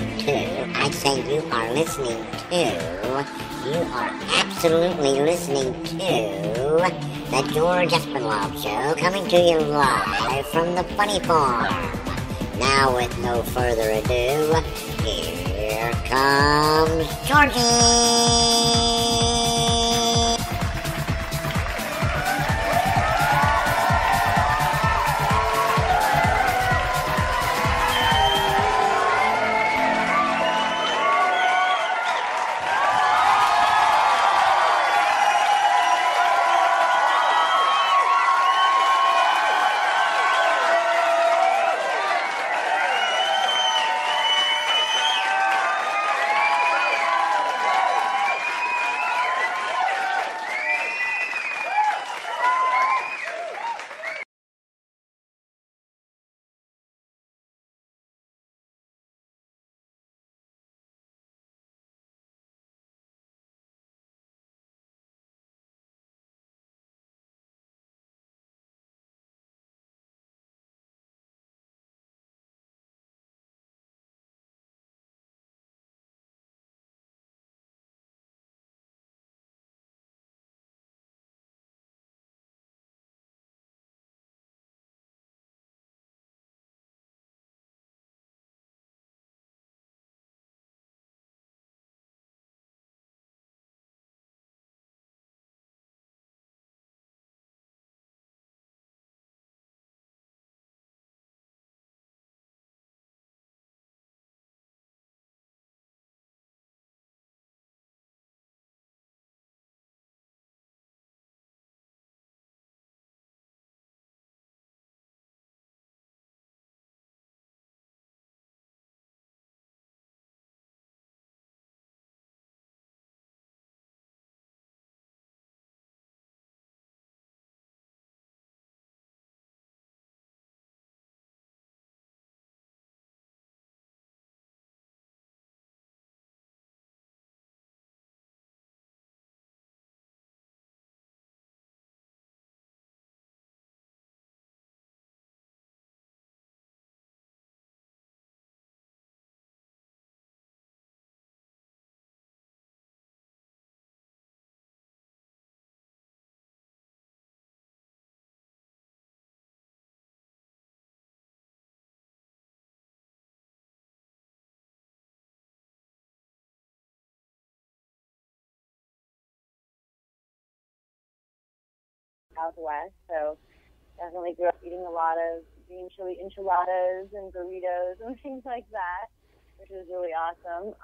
listening to, I say you are listening to, you are absolutely listening to the George Espinwald Show, coming to you live from the Funny Farm. Now, with no further ado, here comes Georgie! Southwest, so definitely grew up eating a lot of green chili enchiladas and burritos and things like that, which was really awesome.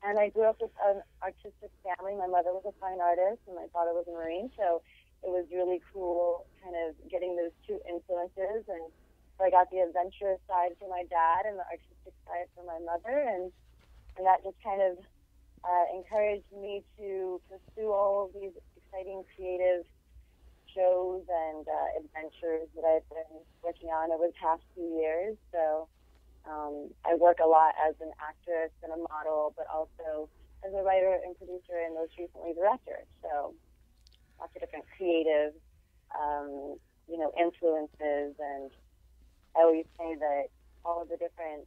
And I grew up with an artistic family. My mother was a fine artist and my father was a Marine, so it was really cool kind of getting those two influences. And so I got the adventurous side from my dad and the artistic side from my mother, and that just kind of encouraged me to pursue all of these exciting creative shows and adventures that I've been working on over the past few years. So I work a lot as an actress and a model, but also as a writer and producer and most recently director. So lots of different creative, influences. And I always say that all of the different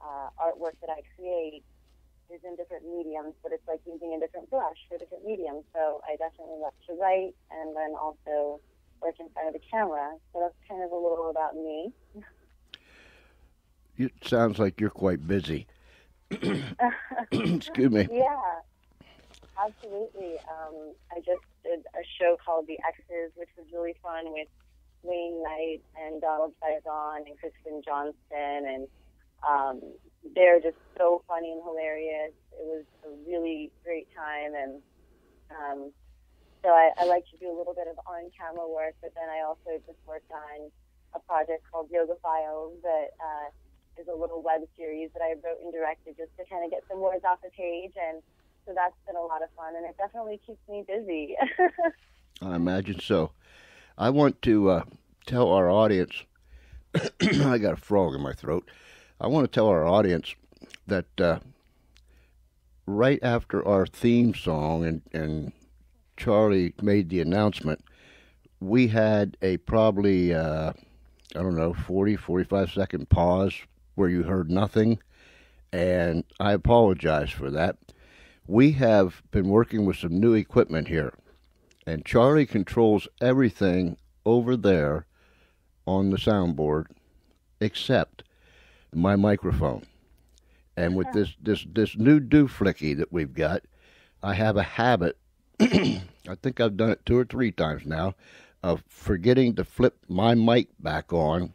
artwork that I create is in different mediums, but it's like using a different brush for different mediums. So I definitely love to write and then also work in front of the camera. So that's kind of a little about me. It sounds like you're quite busy. Excuse me. Yeah, absolutely. I just did a show called The X's, which was really fun with Wayne Knight and Donald Faison and Kristen Johnston, and they're just so funny and hilarious. It was a really great time, and so I like to do a little bit of on-camera work, but then I also just worked on a project called Yoga Files that is a little web series that I wrote and directed just to kind of get some words off the page, and so that's been a lot of fun, and it definitely keeps me busy. I imagine so. I want to tell our audience, I got a frog in my throat. I want to tell our audience that right after our theme song and Charlie made the announcement, we had a probably, 40, 45 second pause where you heard nothing. and I apologize for that. We have been working with some new equipment here, and Charlie controls everything over there on the soundboard except my microphone. And with this new dooflicky that we've got, I have a habit, I think I've done it 2 or 3 times now, of forgetting to flip my mic back on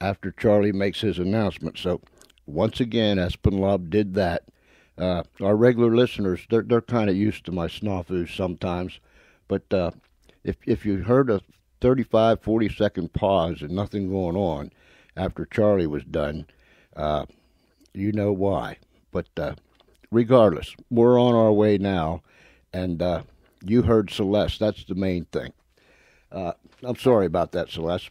after Charlie makes his announcement. So once again, Espenlaub did that. Our regular listeners, they're kind of used to my snafus sometimes, but if you heard a 35, 40-second pause and nothing going on after Charlie was done, you know why. But regardless, we're on our way now, and you heard Celeste. That's the main thing. I'm sorry about that, Celeste.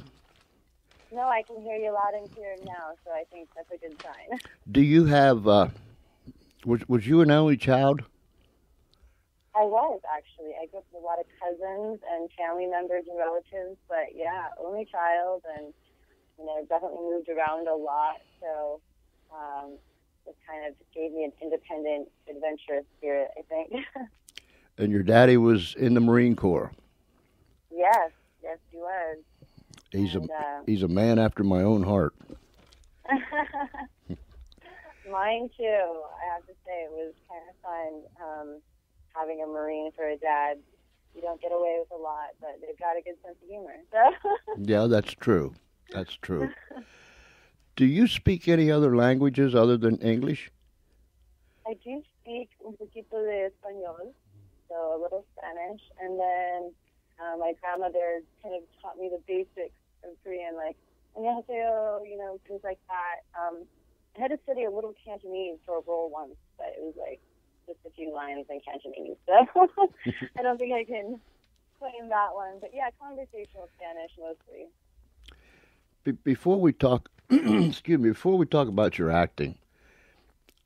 No, I can hear you loud and clear now, so I think that's a good sign. Do you have, was you an only child? I was, actually. I grew up with a lot of cousins and family members and relatives, but yeah, only child, and definitely moved around a lot, so it kind of gave me an independent, adventurous spirit, I think. And your daddy was in the Marine Corps? Yes, he was. He's a man after my own heart. Mine too. I have to say it was kind of fun having a Marine for a dad. You don't get away with a lot, but they've got a good sense of humor. So. Yeah, that's true. That's true. Do you speak any other languages other than English? I do speak un poquito de español, so a little Spanish, and then my grandmother kind of taught me the basics of Korean, like 안녕하세요, things like that. I had to study a little Cantonese for a role once, but it was like just a few lines in Cantonese, so I don't think I can claim that one. But yeah, conversational Spanish mostly. Before we talk, excuse me, before we talk about your acting,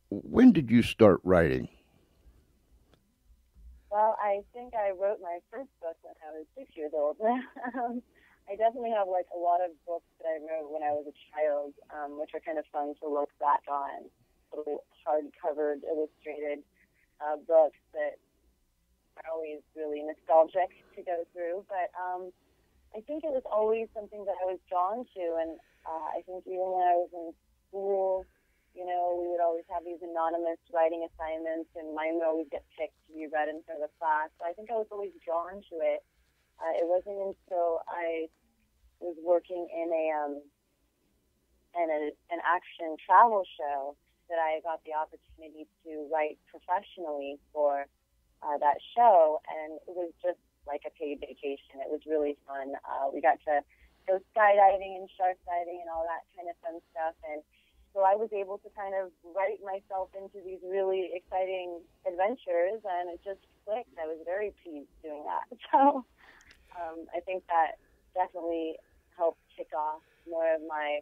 when did you start writing? Well, I think I wrote my first book when I was 6 years old. I definitely have like a lot of books that I wrote when I was a child, which are kind of fun to look back on. Little hard-covered, illustrated books that are always really nostalgic to go through. But I think it was always something that I was drawn to, and I think even when I was in school, we would always have these anonymous writing assignments, and mine would always get picked to be read in front of the class. So I think I was always drawn to it. It wasn't until I was working in an action travel show that I got the opportunity to write professionally for that show, and it was just like a paid vacation. It was really fun. We got to go skydiving and shark diving and all that kind of fun stuff, and so I was able to kind of write myself into these really exciting adventures, and it just clicked. I was very pleased doing that. So I think that definitely helped kick off more of my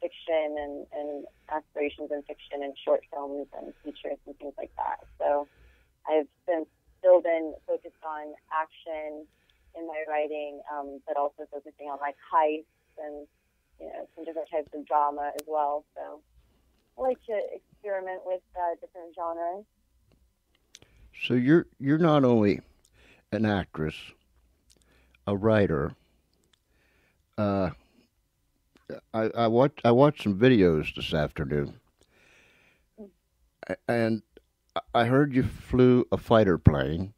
fiction and aspirations in fiction and short films and features and things like that. So I've still been focused on action in my writing, but also focusing on like heists and some different types of drama as well. So I like to experiment with different genres. So you're not only an actress, a writer. I watched some videos this afternoon, and I heard you flew a fighter plane,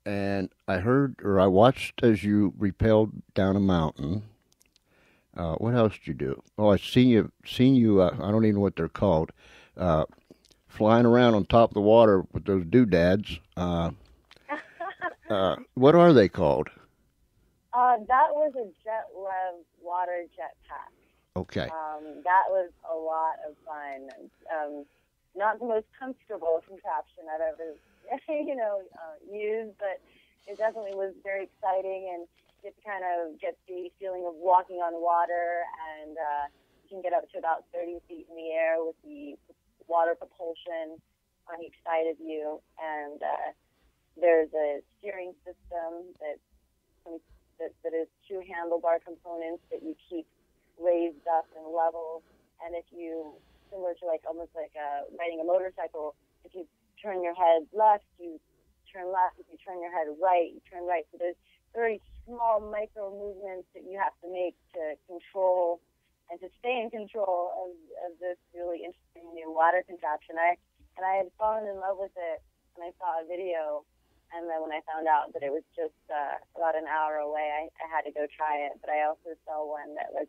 and I watched as you rappelled down a mountain. What else did you do? Oh, I seen you. I don't even know what they're called. Flying around on top of the water with those doodads. What are they called? That was a jet-lev water jetpack. Okay. That was a lot of fun. Not the most comfortable contraption I've ever, used, but it definitely was very exciting, and you get to kind of get the feeling of walking on water, and you can get up to about 30 feet in the air with the water propulsion on each side of you, and there's a steering system that is 2 handlebar components that you keep raised up and level, and if you similar to like almost like riding a motorcycle. If you turn your head left, you turn left. If you turn your head right, you turn right. So there's very small micro movements that you have to make to control and to stay in control of this really interesting new water contraption. I had fallen in love with it when I saw a video, and then when I found out that it was just about an hour away, I had to go try it. But I also saw one that was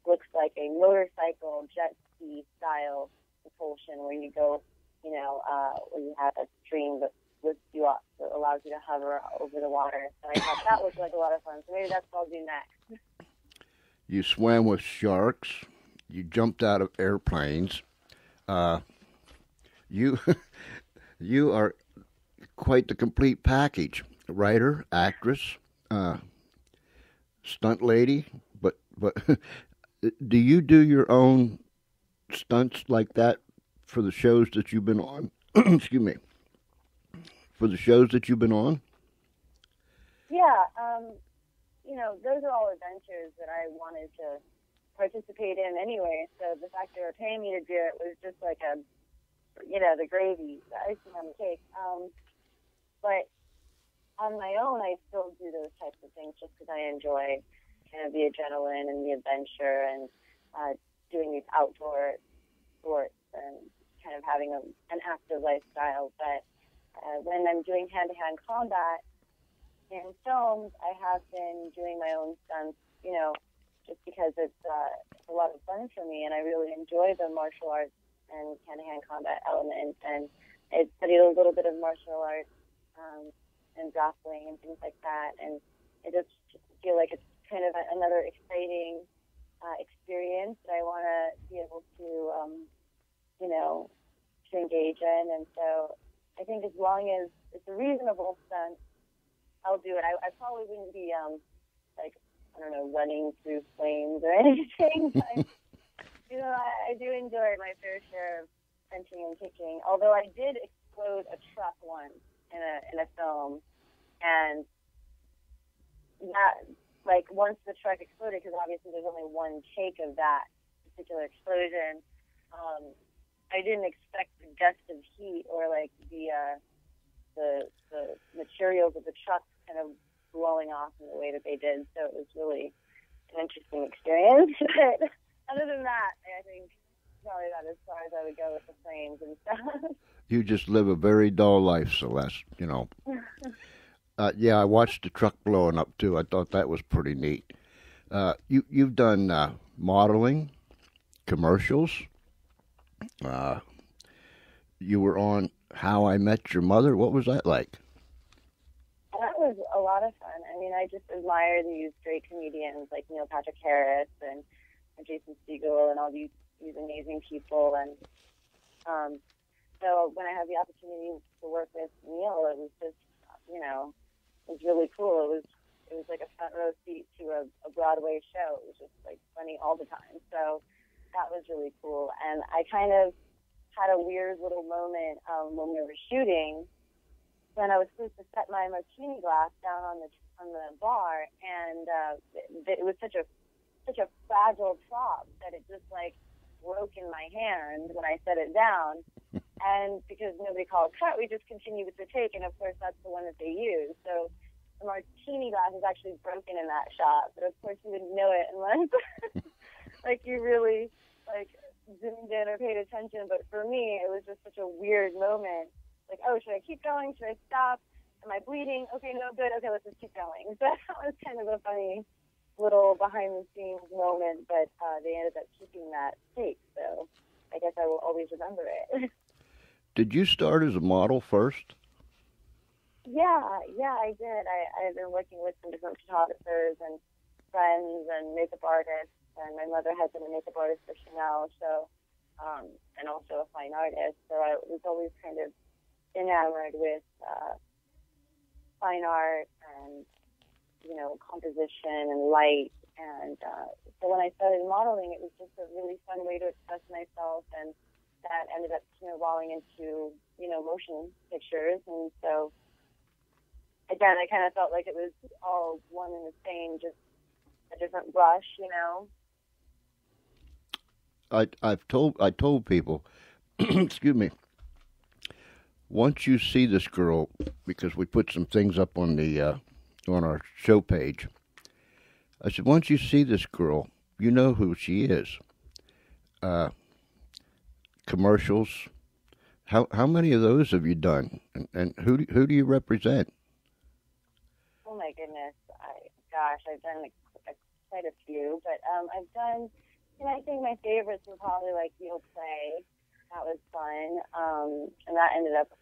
looks like a motorcycle jet ski style propulsion, where you go, where you have a stream that lifts you up, that allows you to hover over the water. So I thought that looked like a lot of fun. So maybe that's what I'll do next. You swam with sharks. You jumped out of airplanes. You you are quite the complete package. Writer, actress, stunt lady. But do you do your own stunts like that for the shows that you've been on? Excuse me. For the shows that you've been on? Yeah, those are all adventures that I wanted to participate in anyway. So the fact they were paying me to do it was just like the gravy, the icing on the cake. But on my own, I still do those types of things just because I enjoy kind of the adrenaline and the adventure and doing these outdoor sports and kind of having an active lifestyle. But when I'm doing hand-to-hand combat in films, I have been doing my own stunts, just because it's a lot of fun for me, and I really enjoy the martial arts and hand-to-hand combat element. And I studied a little bit of martial arts and grappling and things like that, and I just feel like it's kind of another exciting experience that I want to be able to, to engage in. And so I think as long as it's a reasonable stunt, I'll do it. I probably wouldn't be running through flames or anything. But I do enjoy my fair share of punching and kicking. Although I did explode a truck once in a film, and that once the truck exploded, because obviously there's only one take of that particular explosion. I didn't expect the gust of heat or the materials of the truck kind of blowing off in the way that they did. So it was really an interesting experience. But other than that, I think probably about as far as I would go with the flames and stuff. You just live a very dull life, Celeste, Yeah, I watched the truck blowing up, too. I thought that was pretty neat. You've done modeling, commercials. You were on How I Met Your Mother. What was that like? That was a lot of fun. I mean, I just admire these great comedians like Neil Patrick Harris and Jason Segel and all these amazing people. And so when I had the opportunity to work with Neil, it was just, it was really cool. It was like a front row seat to a Broadway show. It was just like funny all the time. So that was really cool. And I kind of had a weird little moment when we were shooting, when I was supposed to set my martini glass down on the bar, and it was such a fragile prop that it just broke in my hand when I set it down. And because nobody called cut, we just continued with the take, and of course that's the one that they used. So the martini glass is actually broken in that shot, but of course you wouldn't know it unless you really zoomed in or paid attention. But for me, it was just such a weird moment. Oh, should I keep going? Should I stop? Am I bleeding? Okay, no, good. Okay, let's just keep going. So that was kind of a funny little behind-the-scenes moment, but they ended up keeping that tape, so I guess I will always remember it. Did you start as a model first? Yeah, I did. I've been working with some different photographers and friends and makeup artists, and my mother has been a makeup artist for Chanel, so and also a fine artist, so I was always kind of enamored with fine art and composition and light, and so when I started modeling, it was just a really fun way to express myself, and that ended up snowballing into motion pictures. And so again, I kind of felt like it was all one and the same, just a different brush. I told people, excuse me, once you see this girl, because we put some things up on the on our show page. I said, once you see this girl, you know who she is. Uh, Commercials. How many of those have you done, and who do you represent? Oh my goodness, gosh, I've done quite a few, but I've done. I think my favorites were probably like You'll Play. That was fun, and that ended up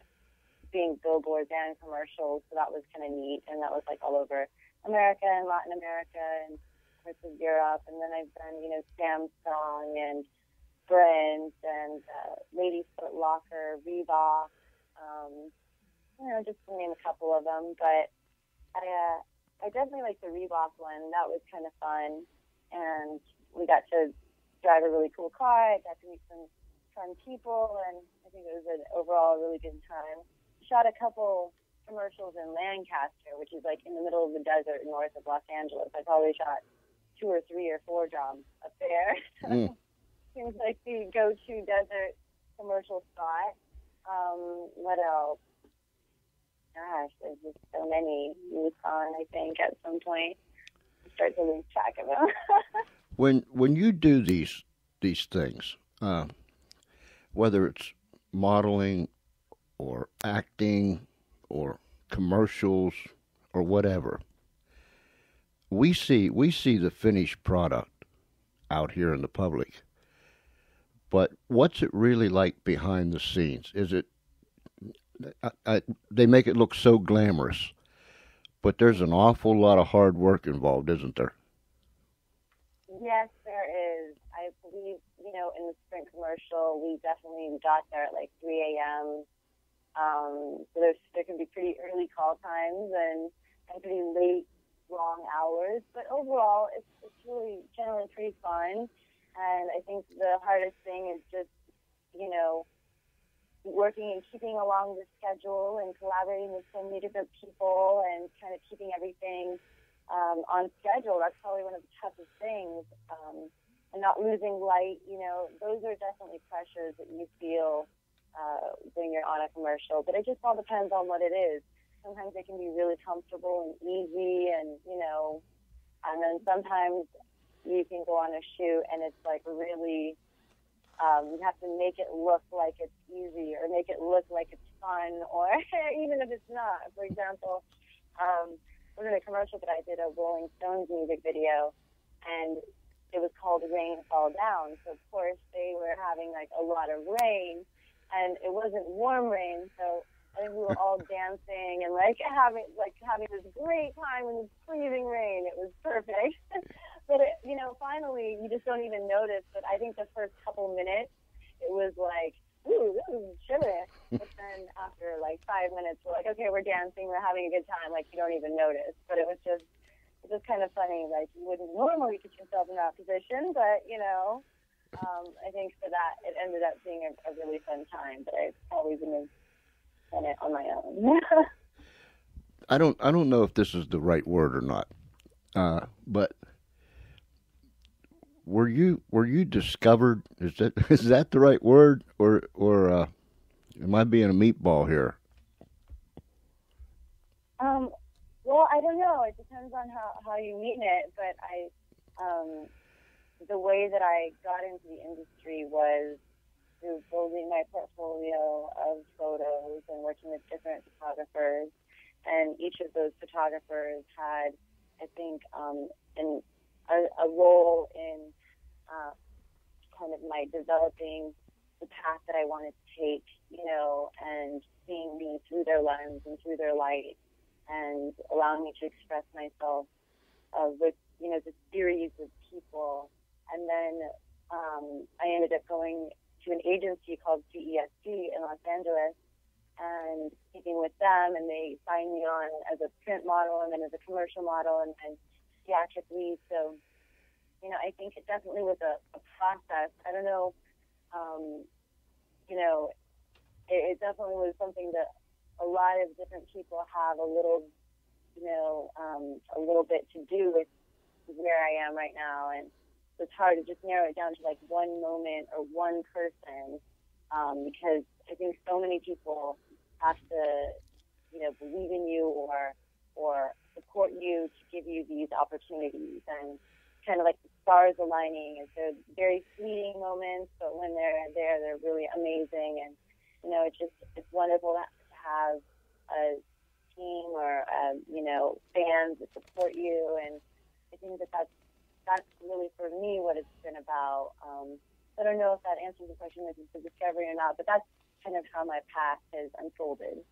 being billboards and commercials, so that was kind of neat, and that was like all over America and Latin America and parts of Europe, and then I've done, Samsung and Brent and Ladies Foot Locker, Reebok, just to name a couple of them, but I definitely like the Reebok one. That was kind of fun, and we got to drive a really cool car. I got to meet some fun people, and I think it was an overall really good time. Shot a couple commercials in Lancaster, which is like in the middle of the desert north of Los Angeles. I probably shot 2 or 3 or 4 jobs up there. Seems like the go-to desert commercial spot. What else? Gosh, there's just so many. Yukon, I think, at some point. I start to lose track of them. When you do these things, whether it's modeling or acting or commercials or whatever, we see the finished product out here in the public. But what's it really like behind the scenes? Is it they make it look so glamorous, but there's an awful lot of hard work involved, isn't there? Yes, there is. I believe, in the Sprint commercial, we definitely got there at like 3 a.m. So there can be pretty early call times and pretty late, long hours. But overall, it's really generally pretty fun. And I think the hardest thing is just, working and keeping along the schedule and collaborating with so many different people and kind of keeping everything on schedule. That's probably one of the toughest things. And not losing light, those are definitely pressures that you feel when you're on a commercial. But it just all depends on what it is. Sometimes it can be really comfortable and easy and then sometimes you can go on a shoot and it's like really, you have to make it look like it's easy or make it look like it's fun or even if it's not. For example, was in a commercial that I did, a Rolling Stones music video, and it was called Rain Fall Down. So, of course, they were having, like, a lot of rain, and it wasn't warm rain, so I think we were all dancing and, having this great time in the freezing rain. It was perfect. But, finally, you just don't even notice. But I think the first couple minutes, it was like, ooh, this is chilly. But then after, 5 minutes, we're like, okay, we're dancing, we're having a good time. You don't even notice. But it was just kind of funny. You wouldn't normally put yourself in that position. But, I think for that, it ended up being a really fun time. But I probably wouldn't have done it on my own. I don't know if this is the right word or not, but were you discovered? Is that the right word, or am I being a meatball here? Well, I don't know. It depends on how you mean it. But the way that I got into the industry was through building my portfolio of photos and working with different photographers. And each of those photographers had, I think, a role in kind of my developing the path that I wanted to take, and seeing me through their lens and through their light and allowing me to express myself with, the series of people. And then I ended up going to an agency called CESG in Los Angeles and speaking with them, and they signed me on as a print model and then as a commercial model and then theatrically. So, I think it definitely was a process. I don't know, it definitely was something that a lot of different people have a little bit to do with where I am right now. And So it's hard to just narrow it down to like one moment or one person, because I think so many people have to, believe in you or support you to give you these opportunities, and kind of like the stars aligning. And so very fleeting moments, but when they're there, they're really amazing. And it's wonderful to have a team or fans that support you. And I think that's really for me what it's been about. I don't know if that answers the question if it's a discovery or not, but that's kind of how my path has unfolded.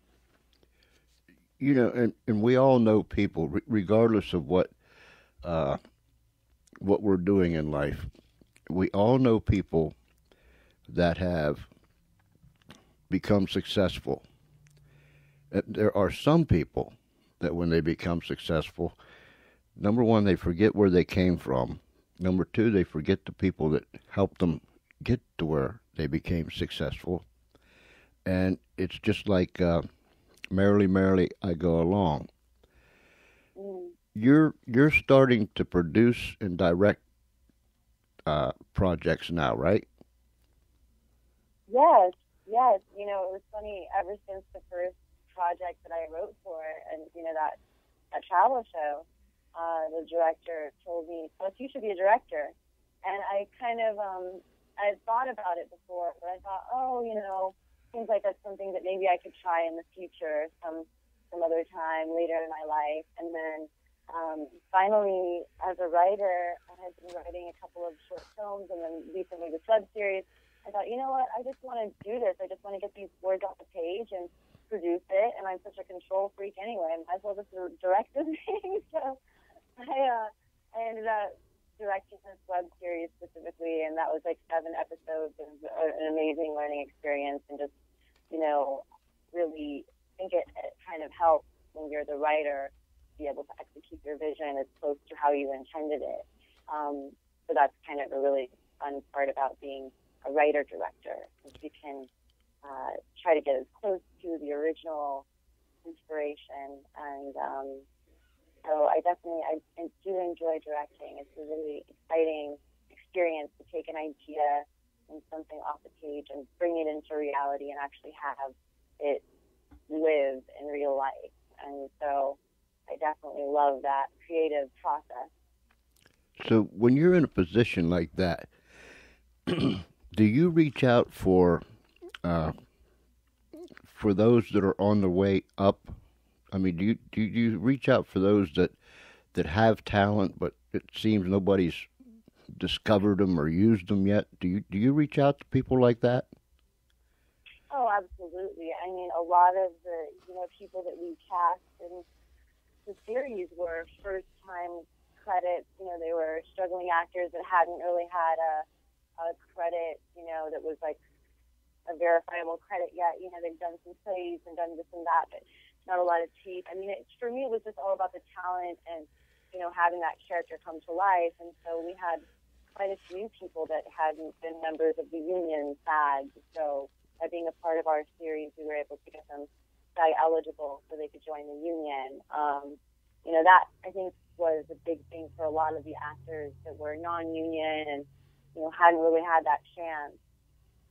And we all know people, regardless of what we're doing in life. We all know people that have become successful. There are some people that when they become successful, number one, they forget where they came from. Number two, they forget the people that helped them get to where they became successful. And it's just like merrily, merrily, I go along. You're starting to produce and direct projects now, right? Yes. It was funny, ever since the first project that I wrote for it, and that travel show, the director told me, "Celeste, you should be a director." And I kind of I had thought about it before, but I thought, seems like that's something that maybe I could try in the future, some other time later in my life. And then finally, as a writer, I had been writing a couple of short films, and then recently the web series. I thought, you know what, I just want to do this. I just want to get these words off the page and produce it. And I'm such a control freak anyway. I might as well just direct this thing. So I ended up directing this web series specifically, and that was like 7 episodes. It was an amazing learning experience, and just, really think it kind of helps when you're the writer to be able to execute your vision as close to how you intended it. So that's kind of a really fun part about being a writer-director, is you can try to get as close to the original inspiration. And so I do enjoy directing. It's a really exciting experience to take an idea and something off the page and bring it into reality and actually have it live in real life. And so I definitely love that creative process. So when you're in a position like that, do you reach out for those that are on the way up? I mean, do you reach out for those that have talent, but it seems nobody's discovered them or used them yet? Do you reach out to people like that? Oh, absolutely. I mean, a lot of the people that we cast in the series were first-time credits. They were struggling actors that hadn't really had a credit, that was like a verifiable credit yet. They've done some plays and done this and that, but not a lot of tape. I mean, for me, it was just all about the talent and, having that character come to life. And so we had quite a few people that hadn't been members of the union SAG. So by being a part of our series, we were able to get them SAG eligible so they could join the union. That I think was a big thing for a lot of the actors that were non-union and, hadn't really had that chance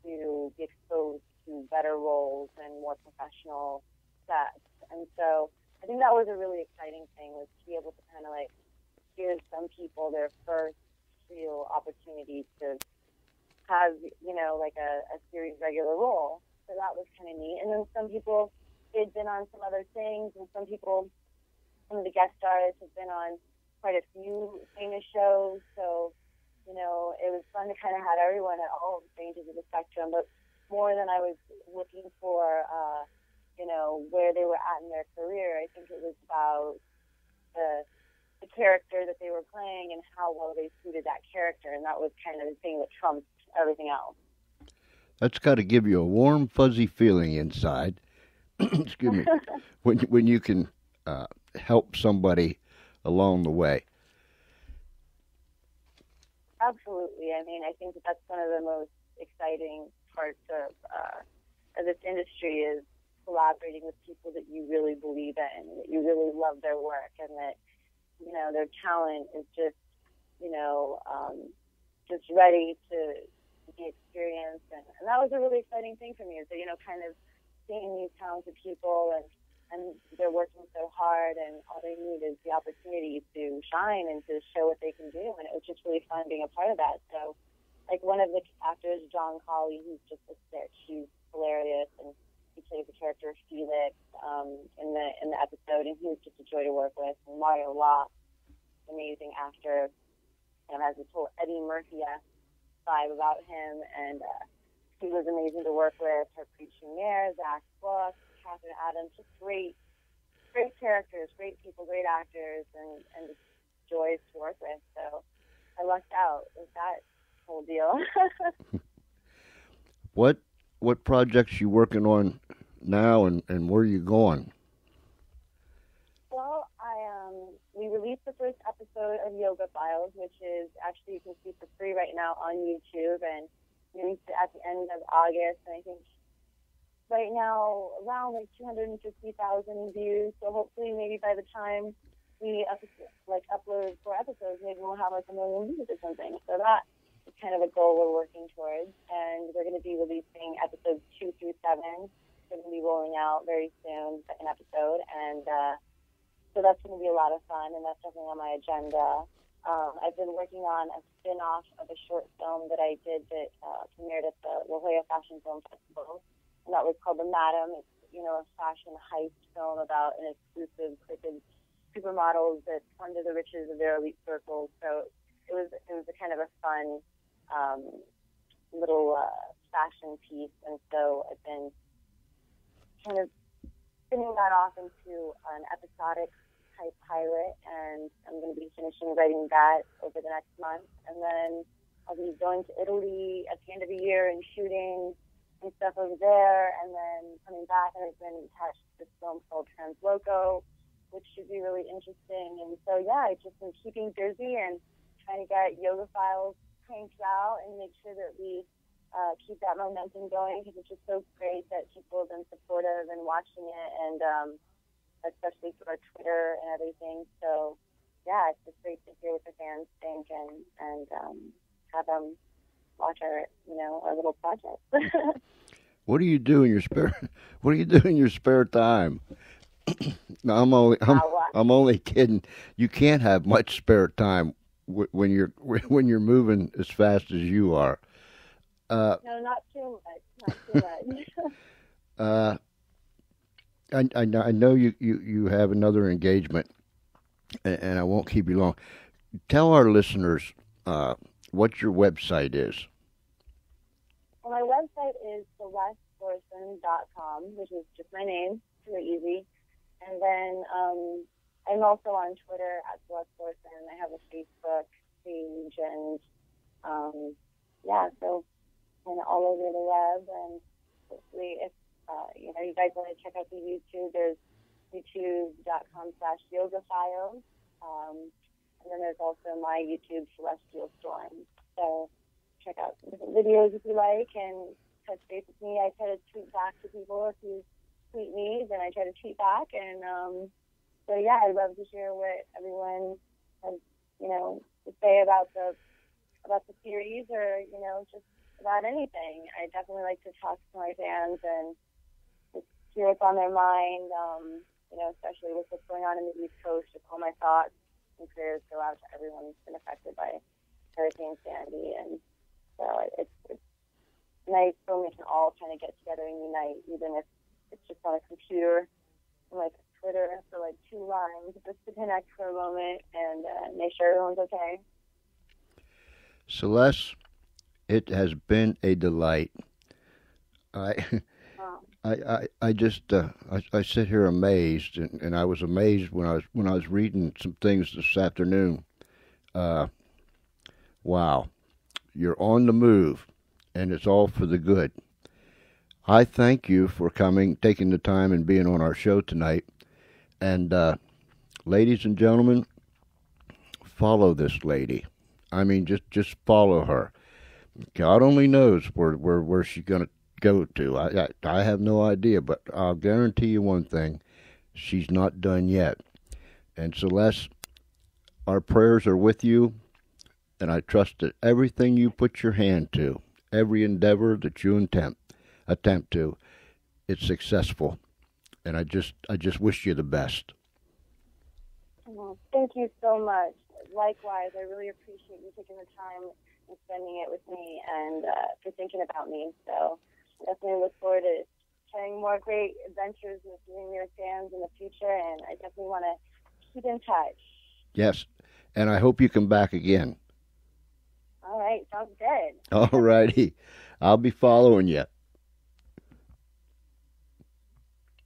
to be exposed to better roles and more professional sets. And so I think that was a really exciting thing, was to be able to kind of like give some people their first real opportunity to have, like a series regular role. So that was kind of neat. And then some people, they'd been on some other things, and some of the guest stars have been on quite a few famous shows. So, it was fun to kind of have everyone at all ranges of the spectrum, but more than I was looking for, where they were at in their career. I think it was about the character that they were playing and how well they suited that character, and that was kind of the thing that trumped everything else. That's got to give you a warm, fuzzy feeling inside. Excuse me. when you can help somebody along the way. Absolutely. I mean, I think that's one of the most exciting parts of this industry, is collaborating with people that you really believe in, that you really love their work, and that, their talent is just, just ready to be experienced. And that was a really exciting thing for me, is that, kind of seeing these talented people and they're working so hard, and all they need is the opportunity to shine and to show what they can do. And it was just really fun being a part of that. So, like, one of the actors, John Colley, he's just a stitch. He's hilarious, and he plays the character Felix in the episode, and he was just a joy to work with. And Mario Locke, amazing actor, and has this whole Eddie Murphy-esque vibe about him, and he was amazing to work with. Harpreet Schumer, Zach Buck, Catherine Adams, just great characters, great people, great actors, and just joys to work with. So I lucked out with that whole deal. What projects you working on now, and where are you going? Well, we released the first episode of Yoga Files, which is actually, you can see for free right now on YouTube, and we released it at the end of August, and I think right now around like 250,000 views. So hopefully, maybe by the time we upload 4 episodes, maybe we'll have like 1 million views or something. So that is kind of a goal we're working towards, and we're going to be releasing episodes 2 through 7. We're going to be rolling out very soon, second episode, and so that's going to be a lot of fun, and that's definitely on my agenda. I've been working on a spin-off of a short film that I did that premiered at the La Jolla Fashion Film Festival, and that was called The Madam. It's, a fashion heist film about an exclusive group of supermodels that plunder the riches of their elite circles. So it was a kind of a fun little fashion piece, and so I've been kind of spinning that off into an episodic type pilot, and I'm going to be finishing writing that over the next month, and then I'll be going to Italy at the end of the year and shooting and stuff over there, and then coming back, and I've been attached to this film called Transloco, which should be really interesting. And so, yeah, I've just been keeping busy and trying to get Yoga Files cranked out and make sure that we keep that momentum going, because it's just so great that people have been supportive and watching it, and especially through our Twitter and everything. So, yeah, it's just great to hear what the fans think and have them watch our little project. What do you do in your spare? What do you do in your spare time? No, I'm only kidding. You can't have much spare time when you're moving as fast as you are. No, not too much. Not too much. I know you have another engagement, and I won't keep you long. Tell our listeners what your website is. Well, my website is CelesteThorson.com, which is just my name. It's really easy. And then I'm also on Twitter at Celeste Thorson. I have a Facebook page, and so kind of all over the web. And hopefully, if you guys want to check out the YouTube, there's youtube.com/yogafiles. And then there's also my YouTube, Celestial Storm. So check out different videos if you like, and touch base with me. I try to tweet back to people. If you tweet me, then I try to tweet back. And so, yeah, I'd love to hear what everyone has, to say about the series, or, just about anything. I definitely like to talk to my fans and just hear what's on their mind, especially with what's going on in the East Coast. Just all my thoughts and prayers go out to everyone who's been affected by Hurricane Sandy. And so it's nice when we can all kind of get together and unite, even if it's just on a computer, like Twitter, for like 2 lines, just to connect for a moment and make sure everyone's okay. Celeste, it has been a delight. I sit here amazed, and I was amazed when I was reading some things this afternoon. Wow, you're on the move, and it's all for the good. I thank you for coming, taking the time, and being on our show tonight. And ladies and gentlemen, follow this lady. I mean, just follow her. God only knows where she's going to go to. I have no idea, but I'll guarantee you one thing: she's not done yet. And Celeste, our prayers are with you. and I trust that everything you put your hand to, every endeavor that you attempt to, it's successful. And I just wish you the best. Well, thank you so much. Likewise, I really appreciate you taking the time and spending it with me and for thinking about me. So definitely look forward to sharing more great adventures with you and your fans in the future, and I definitely want to keep in touch. Yes, and I hope you come back again. All right, sounds good. All righty. I'll be following you.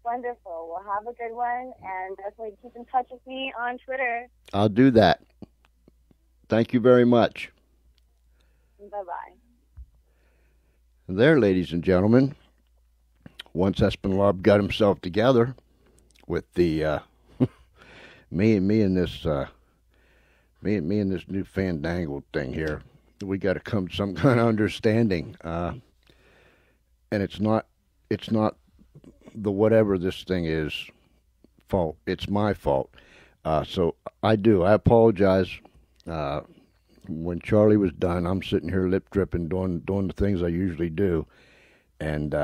Wonderful. Well, have a good one, and definitely keep in touch with me on Twitter. I'll do that. Thank you very much. Bye-bye. There, ladies and gentlemen, once Espinlob got himself together with the me and this new fandangled thing here, we got to come to some kind of understanding. And it's not the whatever this thing is fault. It's my fault. So I apologize. When Charlie was done, I'm sitting here lip dripping, doing the things I usually do. And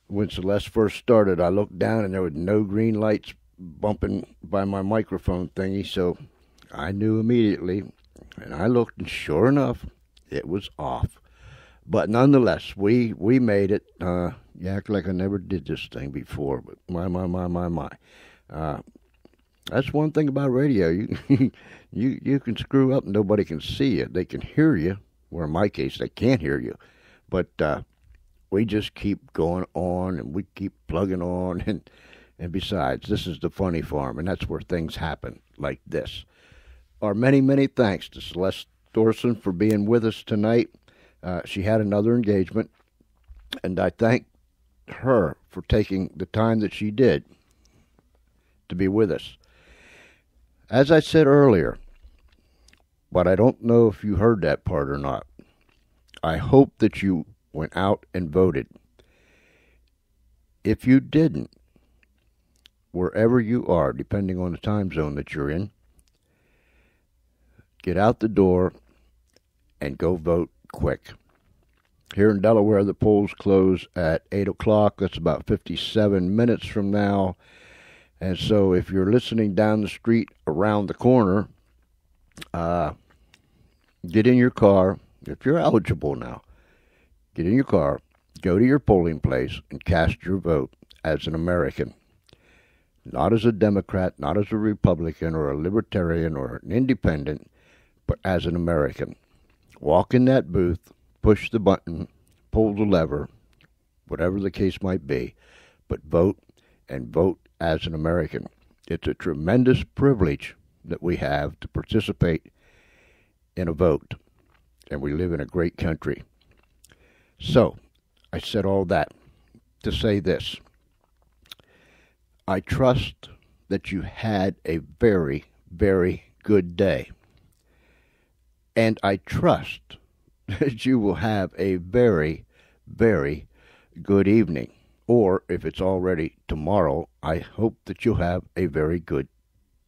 when Celeste first started, I looked down and there was no green lights bumping by my microphone thingy. So I knew immediately, and I looked, and sure enough, it was off. But nonetheless, we made it. You act like I never did this thing before, but my. That's one thing about radio. You can screw up and nobody can see you. They can hear you, or in my case, they can't hear you. But we just keep going on, and we keep plugging on. And besides, this is the funny farm, and that's where things happen like this. Our many, many thanks to Celeste Thorson for being with us tonight. She had another engagement, and I thank her for taking the time that she did to be with us. As I said earlier, but I don't know if you heard that part or not, I hope that you went out and voted. If you didn't, wherever you are, depending on the time zone that you're in, get out the door and go vote quick. Here in Delaware, the polls close at 8 o'clock. That's about 57 minutes from now. And so if you're listening down the street around the corner, get in your car. If you're eligible now, get in your car, go to your polling place, and cast your vote as an American. Not as a Democrat, not as a Republican or a Libertarian or an Independent, but as an American. Walk in that booth, push the button, pull the lever, whatever the case might be, but vote, and vote as an American. It's a tremendous privilege that we have to participate in a vote, and we live in a great country. So, I said all that to say this. I trust that you had a very, very good day. And I trust that you will have a very, very good evening. Or if it's already tomorrow, I hope that you'll have a very good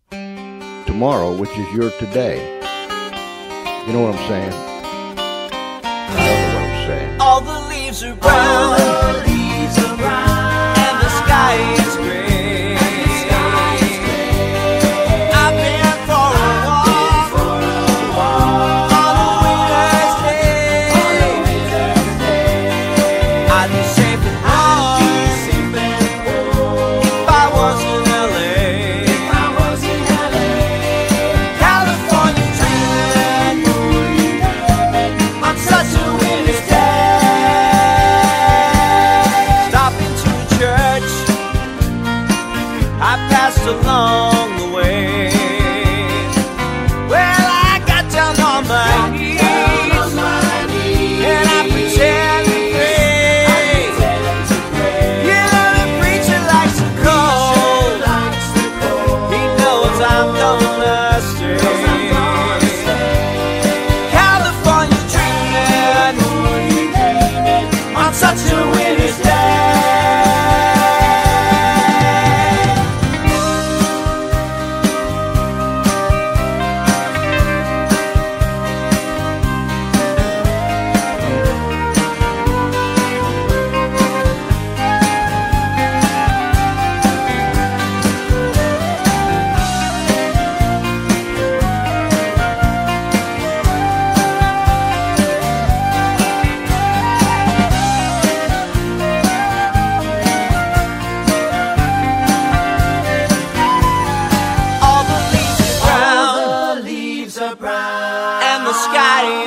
tomorrow, which is your today. You know what I'm saying? I don't know what I'm saying. All the leaves are brown, and the sky is gray. I've been for a walk on a winter's day. I'd be safe and warm if I was in LA. California dreaming on such a winter's day. Stop into a church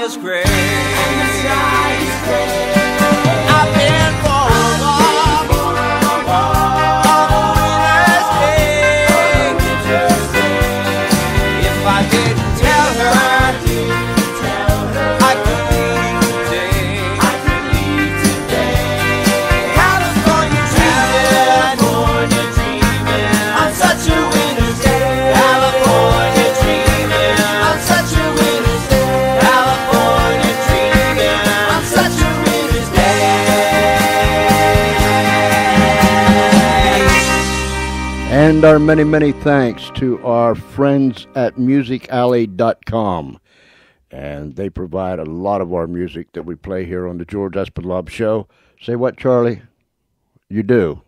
is gray. I've been for a walk on a winter's day. If I didn't tell her, I could leave today. California dreaming on such a winter's day. California dreaming on such a winter's day. California dreaming on such a winter's day. And our many, many thanks to our friends at musicalley.com. And they provide a lot of our music that we play here on the George Espinlove Show. Say what, Charlie? You do.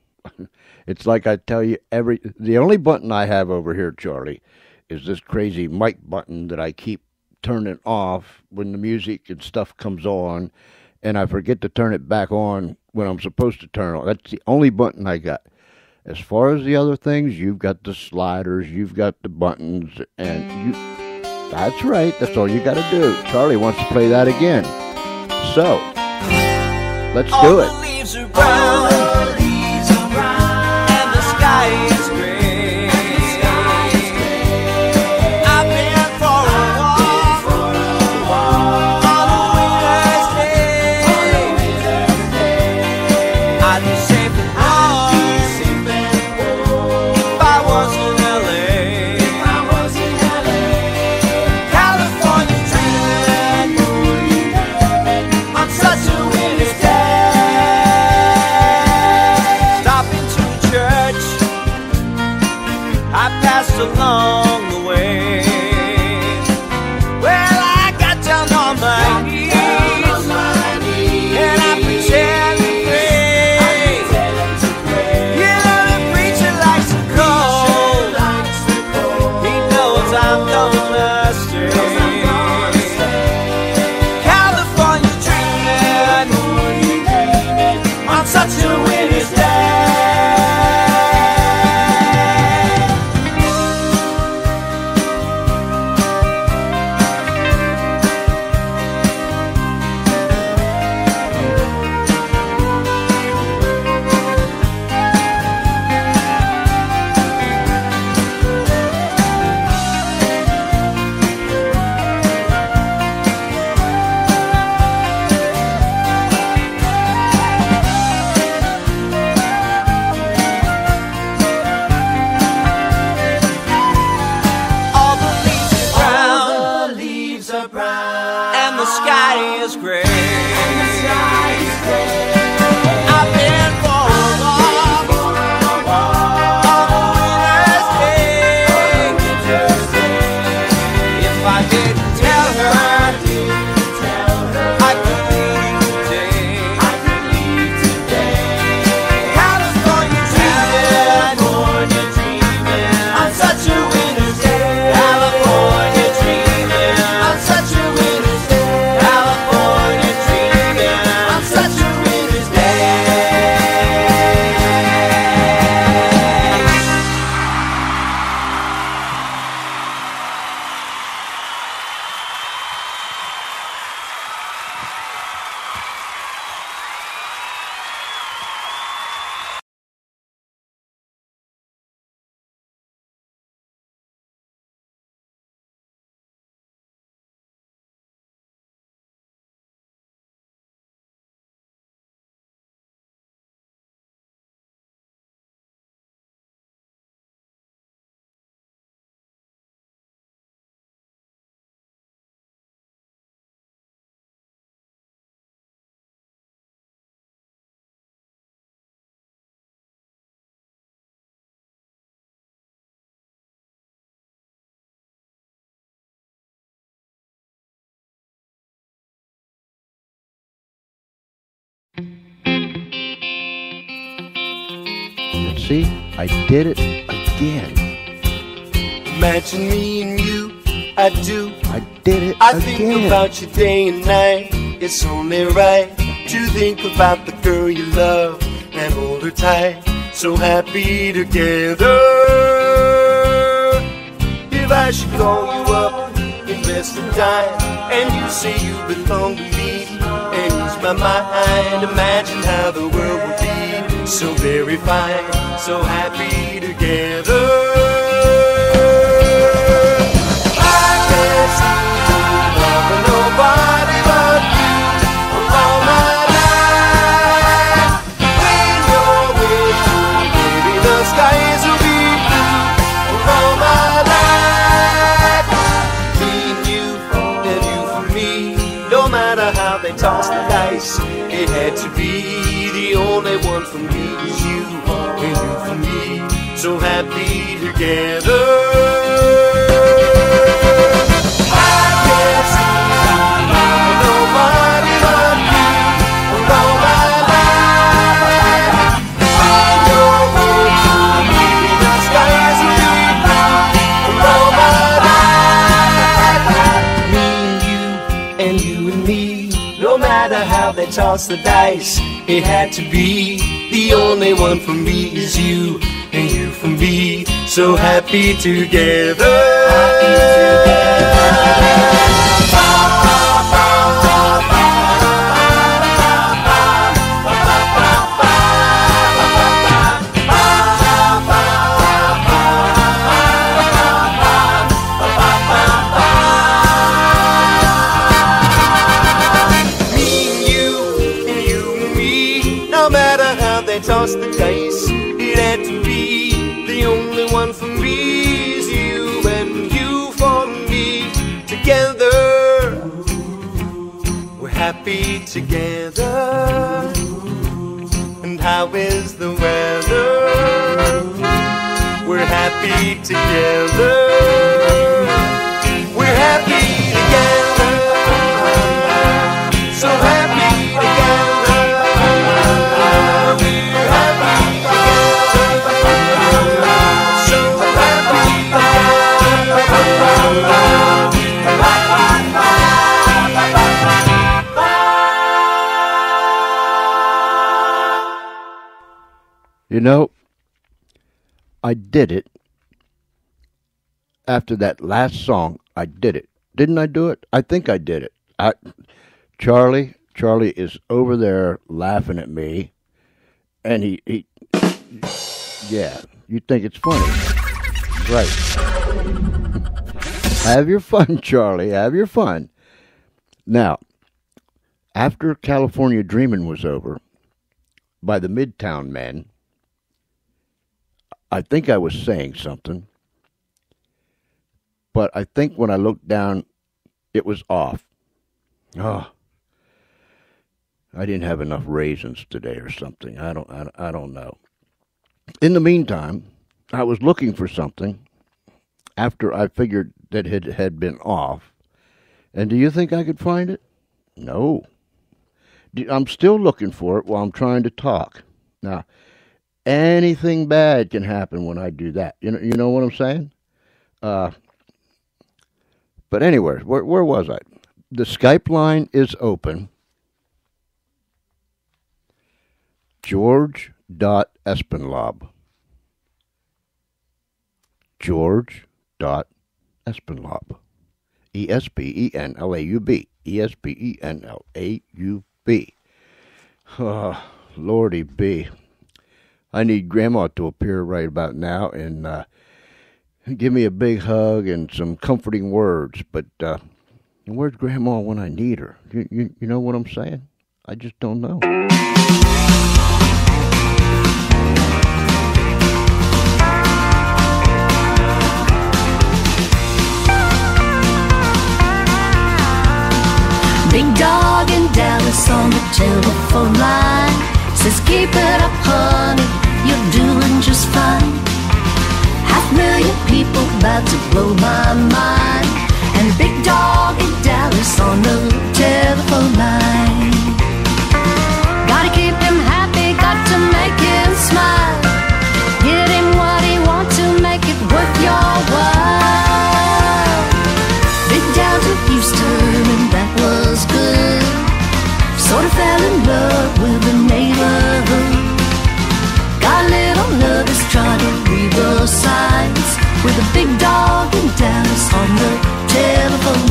It's like I tell you, the only button I have over here, Charlie, is this crazy mic button that I keep turning off when the music and stuff comes on, and I forget to turn it back on when I'm supposed to turn it on. That's the only button I got. As far as the other things, you've got the sliders, you've got the buttons, and that's right, that's all you got to do. Charlie wants to play that again. So, let's do it. All the leaves are brown, and the sky is gray. I've been for a walk on a winter's day. I'd be safe and warm if I was in LA. California dreaming on such a winter's day. Stopping to church, I passed along the way. Well, I got down on my knees, and I pretend to pray. You know the preacher likes the cold. He knows I'm gonna stay. California dreaming on such a winter's day. All the leaves are brown, and the sky is gray. I've been for a walk on a winter's day. If I didn't tell her, I could leave today. California dreaming on such a winter's day. California dreaming on such a winter's day. California dreaming on such a winter's day. See, I did it again. Imagine me and you, I do. I did it I again. think about you day and night. It's only right to think about the girl you love and hold her tight. So happy together. If I should call you up invest in time, and you say you belong to me, and ease my mind. Imagine how the world would be so very fine, so happy together. I can't seem to love nobody but you for all my life. When you're with me, baby, the skies will be blue for all my life. Me and you for me, no matter how they toss the dice, it had to be. The only one for me is you, and you for me, so happy together. I can't seem to love nobody but you for all my life. When you're with me, the skies will be blue for all my life. Me and you and me, no matter how they toss the dice, it had to be. The only one for me is you, and you for me, so happy together. Happy together. Toss the dice, it had to be. The only one for me is you, and you for me. Together, we're happy together. And how is the weather? We're happy together. We're happy together. So happy together. You know, I did it. After that last song, I did it. Didn't I do it? I think I did it. Charlie is over there laughing at me, and he yeah, you think it's funny. Right. Have your fun, Charlie. Have your fun. Now, after California Dreamin' was over, by the Midtown Men, I think I was saying something, but I think when I looked down, it was off. Oh, I didn't have enough raisins today or something. I don't know. In the meantime, I was looking for something after I figured that it had been off. And do you think I could find it? No. I'm still looking for it while I'm trying to talk. Now, anything bad can happen when I do that. You know what I'm saying? But anyway, where was I? The Skype line is open. George.Espenlaub. George.Espenlaub. Espenlaub. Espenlaub. Oh, Lordy B. I need Grandma to appear right about now and give me a big hug and some comforting words. But where's Grandma when I need her? You know what I'm saying? I just don't know. Big dog in Dallas on the telephone line says, keep it up, honey, you're doing just fine. 500,000 people about to blow my mind, and big dog in Dallas on the telephone line. Gotta keep him happy, got to make him smile. Get him what he wants to make it worth your while. Been down to Houston and that was good. Sort of fell in love with the neighborhood. Got a little nervous trying to read the signs with a big dog in Dallas on the telephone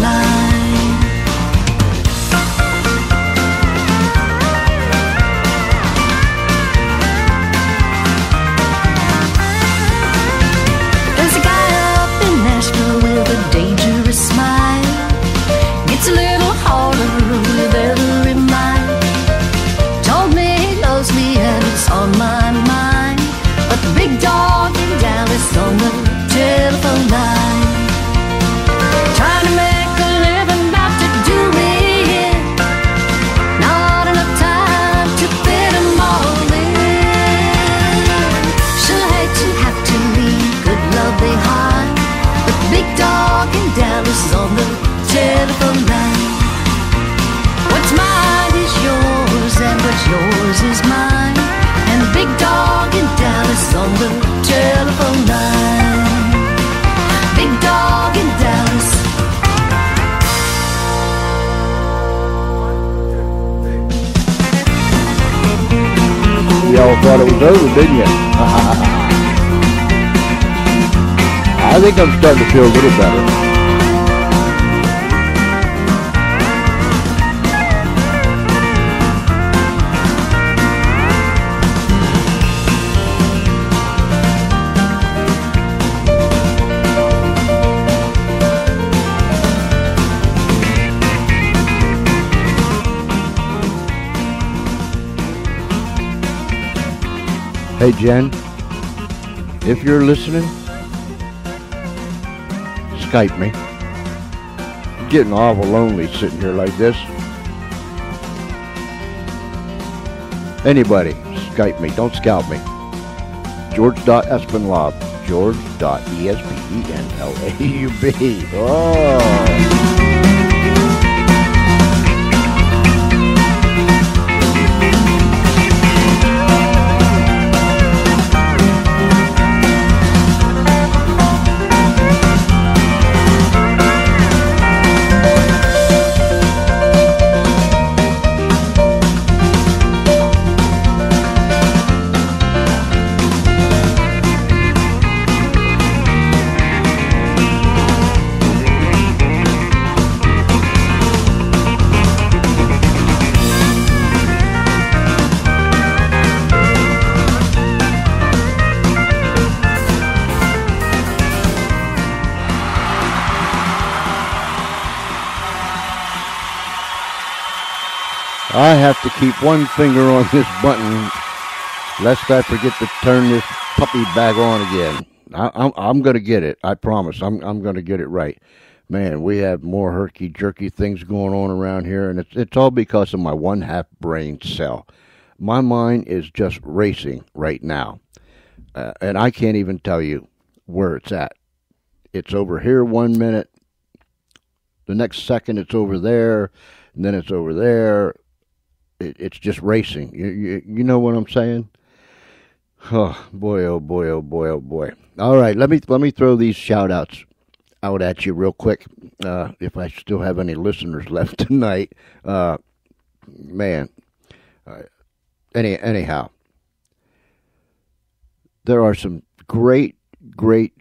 what's yours is mine. And the big dog in Dallas on the telephone line. Big dog in Dallas. Y'all thought it was over, didn't you? I think I'm starting to feel a little better. Hey Jen, if you're listening, Skype me. I'm getting awful lonely sitting here like this. Anybody, Skype me. Don't scalp me. George.Espenlaub. George.ESPENLAUB. Oh. I have to keep one finger on this button lest I forget to turn this puppy back on again. I'm going to get it. I promise. I'm going to get it right. Man, we have more herky-jerky things going on around here, and it's all because of my one-half brain cell. My mind is just racing right now, and I can't even tell you where it's at. It's over here 1 minute. The next second it's over there, and then it's over there. It's just racing. You know what I'm saying? Oh boy, oh boy, oh boy, oh boy. All right, let me throw these shout outs out at you real quick. If I still have any listeners left tonight. Anyhow. There are some great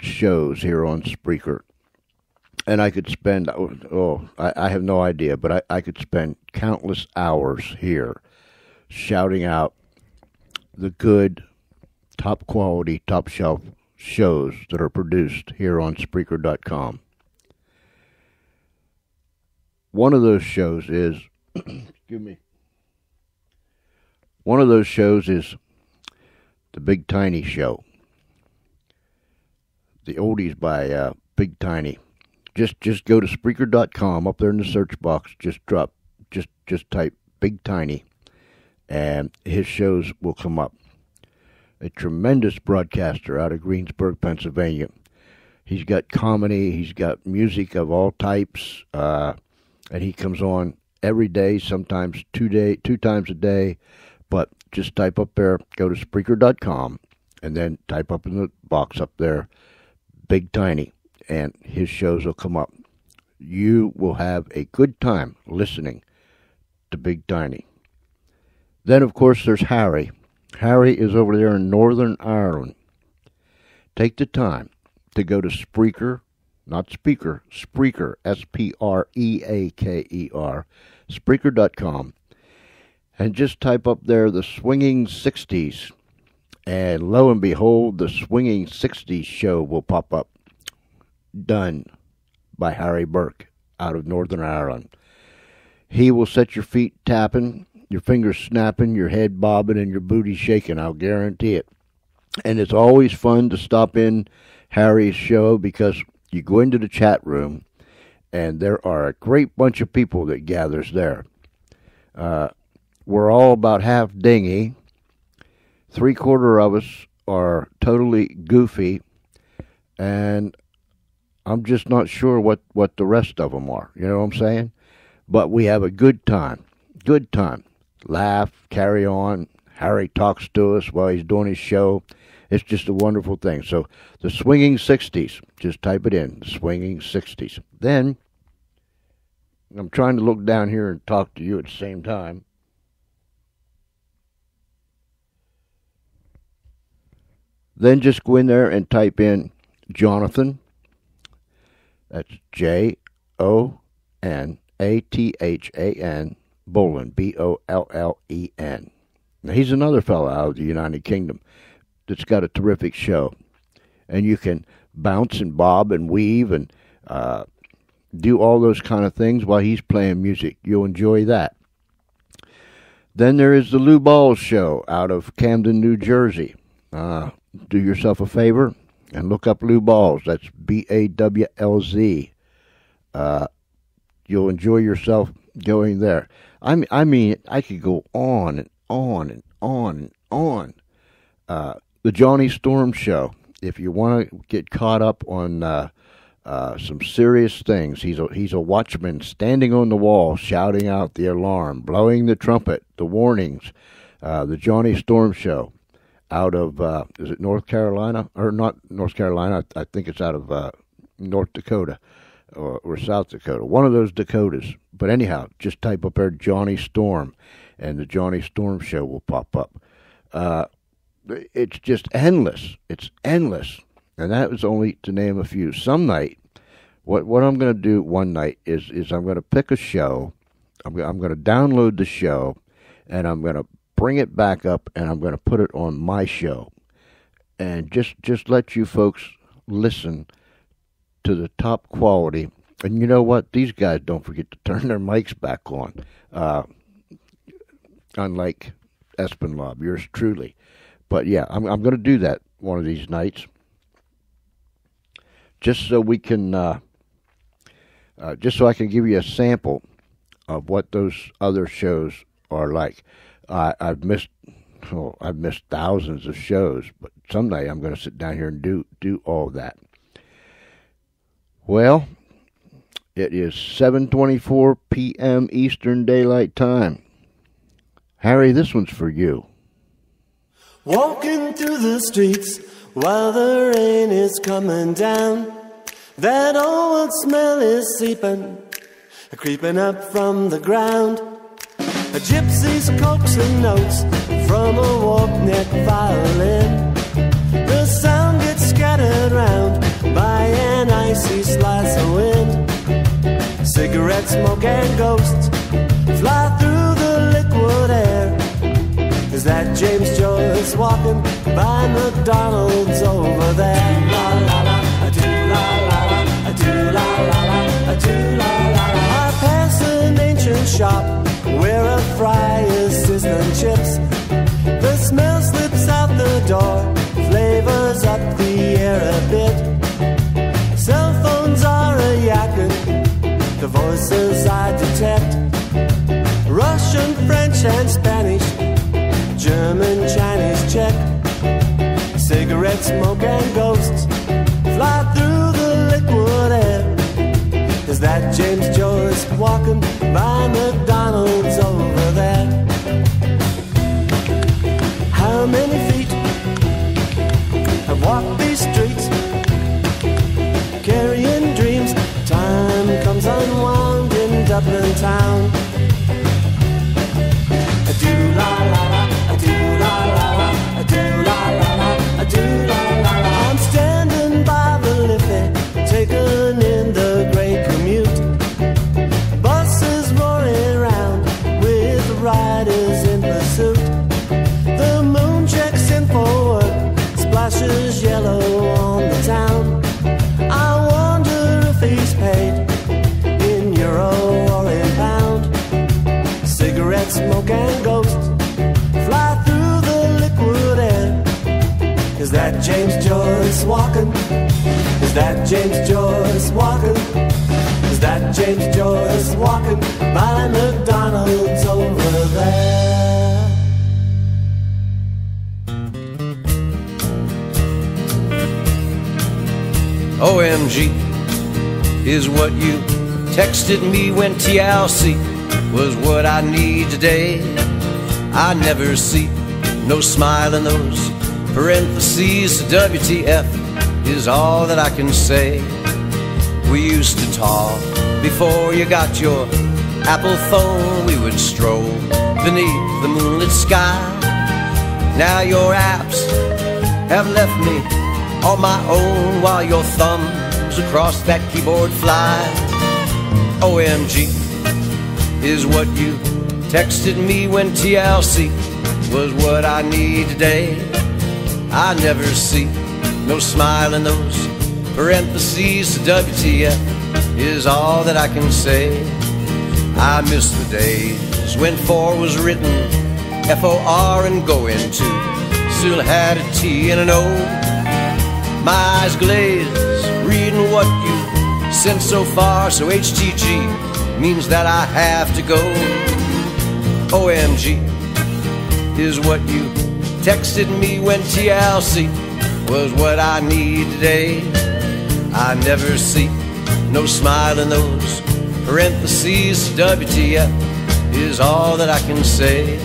shows here on Spreaker. And I could spend, I have no idea, but I could spend countless hours here shouting out the good, top quality, top shelf shows that are produced here on Spreaker.com. One of those shows is, one of those shows is The Big Tiny Show. The oldies by Big Tiny. Just go to Spreaker.com, up there in the search box, just type Big Tiny, and his shows will come up. A tremendous broadcaster out of Greensburg, Pennsylvania. He's got comedy, he's got music of all types, and he comes on every day, sometimes two times a day, but just type up there, go to Spreaker.com, and then type up in the box up there, Big Tiny. And his shows will come up. You will have a good time listening to Big Tiny. Then, of course, there's Harry. Harry is over there in Northern Ireland. Take the time to go to Spreaker, not Speaker, Spreaker, Spreaker, Spreaker.com, and just type up there the Swinging 60s. And lo and behold, the Swinging 60s show will pop up. Done by Harry Burke out of Northern Ireland. He will set your feet tapping, your fingers snapping, your head bobbing, and your booty shaking, I'll guarantee it. And it's always fun to stop in Harry's show because you go into the chat room and there are a great bunch of people that gathers there. We're all about half dingy. 3/4 of us are totally goofy, and I'm just not sure what the rest of them are. You know what I'm saying? But we have a good time. Good time. laugh, carry on. Harry talks to us while he's doing his show. It's just a wonderful thing. So the Swinging 60s, just type it in, the Swinging 60s. Then, I'm trying to look down here and talk to you at the same time. Then just go in there and type in Jonathan. That's Jonathan Bollen, Bollen. Now, he's another fellow out of the United Kingdom that's got a terrific show. And you can bounce and bob and weave and do all those kind of things while he's playing music. You'll enjoy that. Then there is the Lou Balls Show out of Camden, New Jersey. Do yourself a favor and look up Lou Balls. That's Bawlz. You'll enjoy yourself going there. I mean, I could go on and on and on and on. The Johnny Storm Show. If you want to get caught up on some serious things, he's a watchman standing on the wall, shouting out the alarm, blowing the trumpet, the warnings. The Johnny Storm Show. Out of, is it North Carolina? Or not North Carolina, I think it's out of North Dakota or South Dakota. One of those Dakotas. But anyhow, just type up there Johnny Storm, and the Johnny Storm Show will pop up. It's just endless. It's endless. And that was only to name a few. Some night, what I'm going to do one night is I'm going to pick a show. I'm going to download the show, and I'm going to bring it back up, and I'm going to put it on my show, and just let you folks listen to the top quality. And you know what? These guys don't forget to turn their mics back on, unlike Espenlaub, yours truly. But yeah, I'm going to do that one of these nights, just so we can, just so I can give you a sample of what those other shows are like. I've missed thousands of shows, but someday I'm going to sit down here and do all that. Well, it is 7:24 p.m. Eastern Daylight Time. Harry, this one's for you. Walking through the streets while the rain is coming down. That old smell is seeping, creeping up from the ground. A gypsy's coaxing notes from a warp-neck violin. The sound gets scattered round by an icy slice of wind. Cigarette smoke and ghosts fly through the liquid air. Is that James Joyce walking by McDonald's over there? La la la, a do la la la, a do la la la, a do la la la. I pass an ancient shop where a fry is sizzling chips. The smell slips out the door, flavors up the air a bit. Cell phones are a yakking, the voices I detect. Russian, French and Spanish, German, Chinese, Czech. Cigarette smoke and ghosts fly through the liquid air. Is that James Joyce walking by McDonald's over there? How many feet have walked these streets, carrying dreams? Time comes unwound in Dublin town. A do la la la, a do la la la, a do la la la, a do la la la. I'm standing by the Liffey, taking in the great commute. Buses roaring round with riders in pursuit. The moon checks in for work, splashes yellow on the town. I wonder if he's paid in euro or in pound. Cigarette smoke and ghosts fly through the liquid air. Is that James Joyce walking? Is that James Joyce walking? Is that James Joyce walking by McDonald's over there? OMG is what you texted me when TLC was what I need today. I never see no smile in those parentheses. WTF is all that I can say. We used to talk before you got your Apple phone. We would stroll beneath the moonlit sky. Now your apps have left me on my own, while your thumbs across that keyboard fly. OMG is what you texted me when TLC was what I need today. I never see no smile in those parentheses. WTF is all that I can say. I miss the days when for was written FOR and going to still had a T and an O. My eyes glazed reading what you sent so far, so HTG means that I have to go. OMG is what you texted me when TLC was what I need today. I never see no smile in those parentheses. WTF is all that I can say.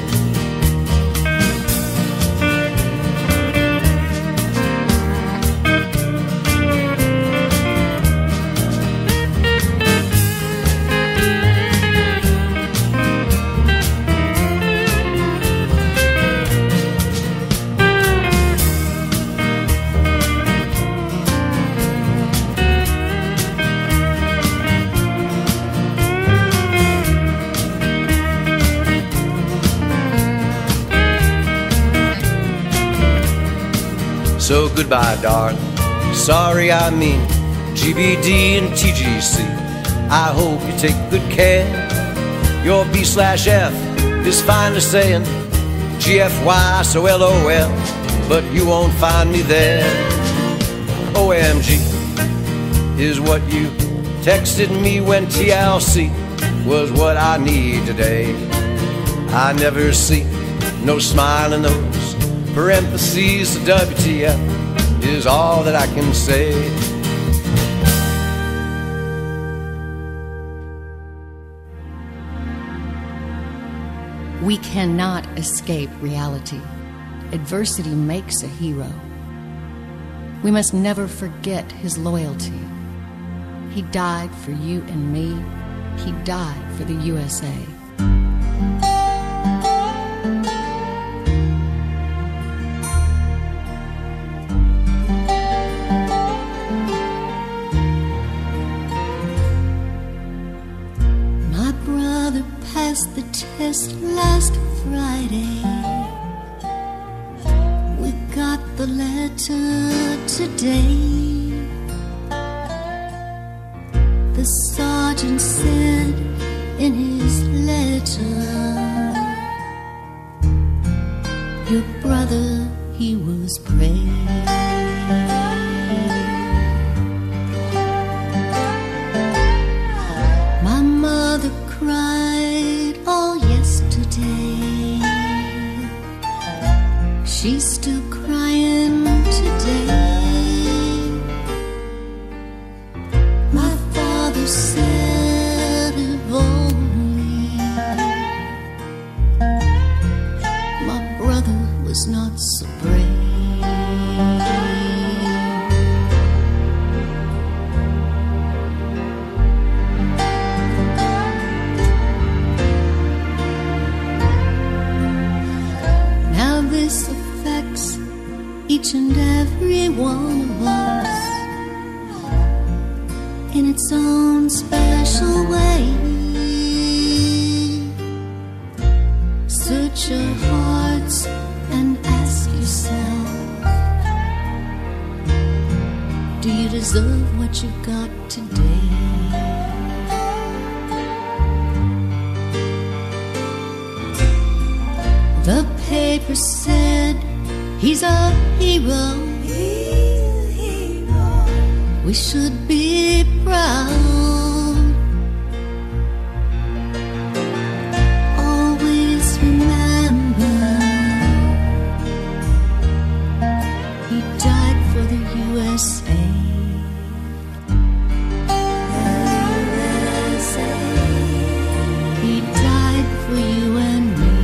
So goodbye, darling. Sorry, I mean GBD and TGC. I hope you take good care. Your B/F is finally saying GFY, so LOL, but you won't find me there. OMG is what you texted me when TLC was what I need today. I never see no smile in those parentheses. WTF is all that I can say. We cannot escape reality. Adversity makes a hero. We must never forget his loyalty. He died for you and me. He died for the USA. The test last Friday. We got the letter today. The sergeant said in his letter, your brother, he was brave. My mother cried all yesterday. She's still crying today. My father said if only my brother was not so brave. Each and every one of us in its own special way. Search your hearts and ask yourself, do you deserve what you got today? The paper said he's a hero. We should be proud. Always remember, he died for the USA. He died for you and me.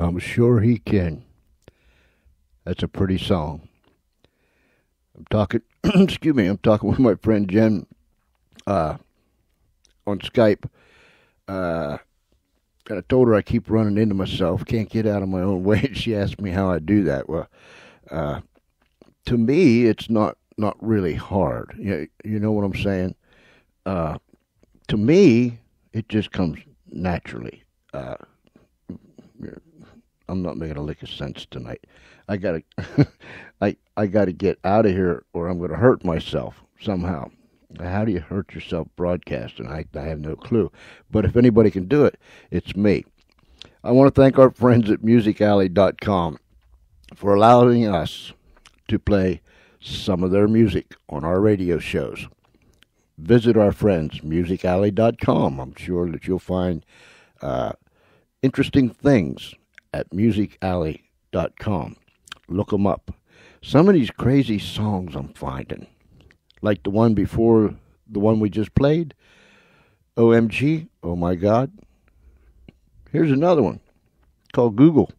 I'm sure he can. That's a pretty song. I'm talking, excuse me, I'm talking with my friend Jen on Skype. And I told her I keep running into myself, can't get out of my own way. And she asked me how I do that. Well, to me, it's not really hard. You know what I'm saying? To me, it just comes naturally. I'm not making a lick of sense tonight. I gotta, I gotta get out of here, or I'm gonna hurt myself somehow. How do you hurt yourself broadcasting? I have no clue. But if anybody can do it, it's me. I want to thank our friends at musicalley.com for allowing us to play some of their music on our radio shows. Visit our friends, musicalley.com. I'm sure that you'll find interesting things at musicalley.com. Look them up. Some of these crazy songs I'm finding, like the one before the one we just played, OMG, oh my God. Here's another one called Google.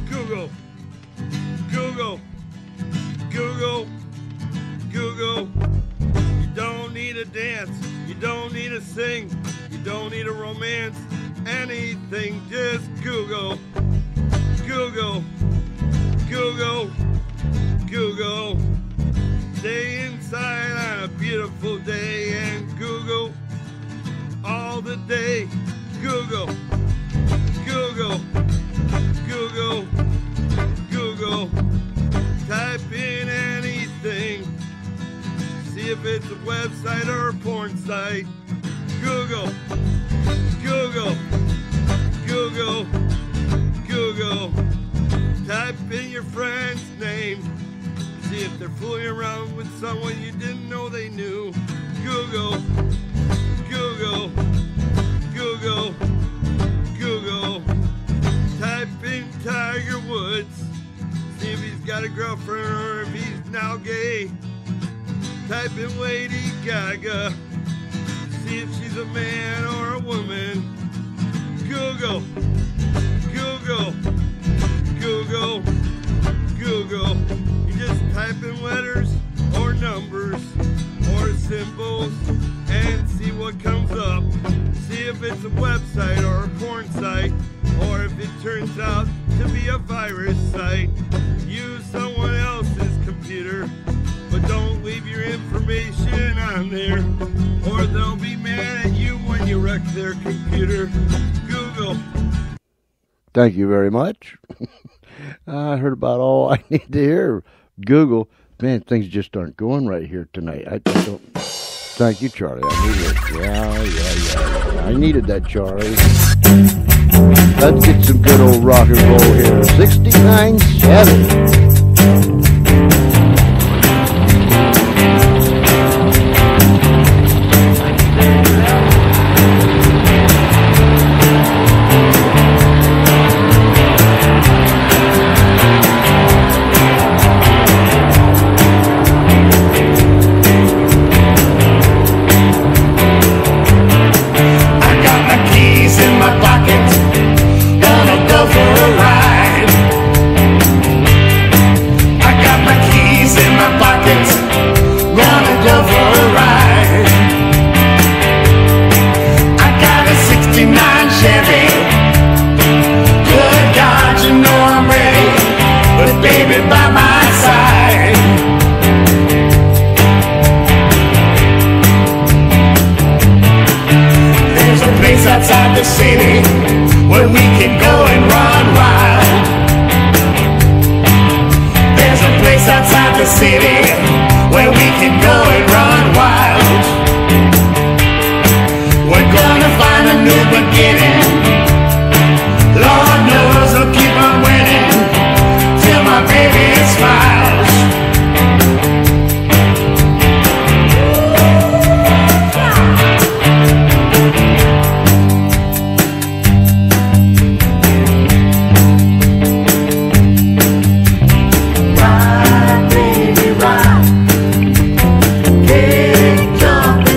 Google, Google, Google, Google. You don't need a dance, you don't need to sing, you don't need a romance, anything, just Google, Google, Google, Google. Stay inside on a beautiful day and Google all the day. Google, Google, Google, Google. Type in anything. See if it's a website or a porn site. Google, Google, Google, Google. Type in your friend's name. See if they're fooling around with someone you didn't know they knew. Google, Google, Google, Google. Type in Tiger Woods. See if he's got a girlfriend or if he's now gay. Type in Lady Gaga. See if she's a man or a woman. Google, Google, Google, Google. You just type in letters or numbers or symbols and see what comes up. See if it's a website or a porn site, or if it turns out to be a virus site. Use someone else's computer, but don't leave your information on there, or they'll be mad at you when you wreck their computer. Google. Thank you very much. I heard about all I need to hear. Google. Man, things just aren't going right here tonight. I just don't. Thank you, Charlie. I needed it. Yeah. I needed that, Charlie. Let's get some good old rock and roll here. 69.7. Outside the city where we can go and run wild. There's a place outside the city where we can go and run wild. We're gonna find a new beginning. Lord knows we'll keep on winning till my baby smiles. Jump